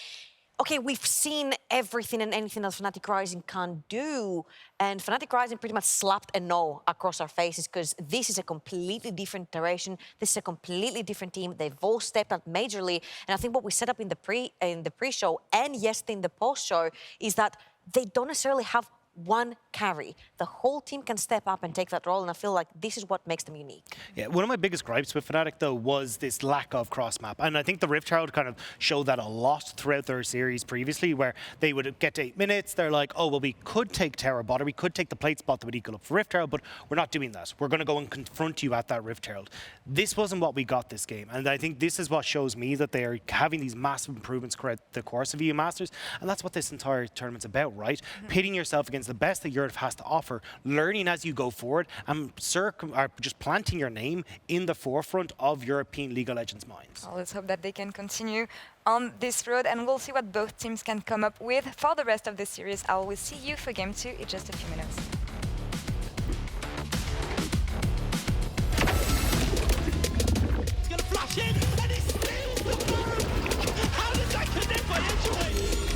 okay, we've seen everything and anything that Fnatic Rising can do. And Fnatic Rising pretty much slapped a no across our faces because this is a completely different iteration. This is a completely different team. They've all stepped up majorly. And I think what we set up in the pre-show and yesterday in the post-show is that they don't necessarily have one carry. The whole team can step up and take that role, and I feel like this is what makes them unique. Yeah, one of my biggest gripes with Fnatic, though, was this lack of cross-map. And I think the Rift Herald kind of showed that a lot throughout their series previously, where they would get to 8 minutes, they're like, oh, well, we could take Tower Bot, or we could take the plate spot that would equal up for Rift Herald, but we're not doing that. We're going to go and confront you at that Rift Herald. This wasn't what we got this game, and I think this is what shows me that they are having these massive improvements throughout the course of EU Masters, and that's what this entire tournament's about, right? Pitting yourself against the best that Europe has to offer, learning as you go forward, and just planting your name in the forefront of European League of Legends minds. Well, let's hope that they can continue on this road, and we'll see what both teams can come up with for the rest of the series. I will see you for Game 2 in just a few minutes. He's gonna flash in, and he steals the bomb! How does that connect by Edgeway?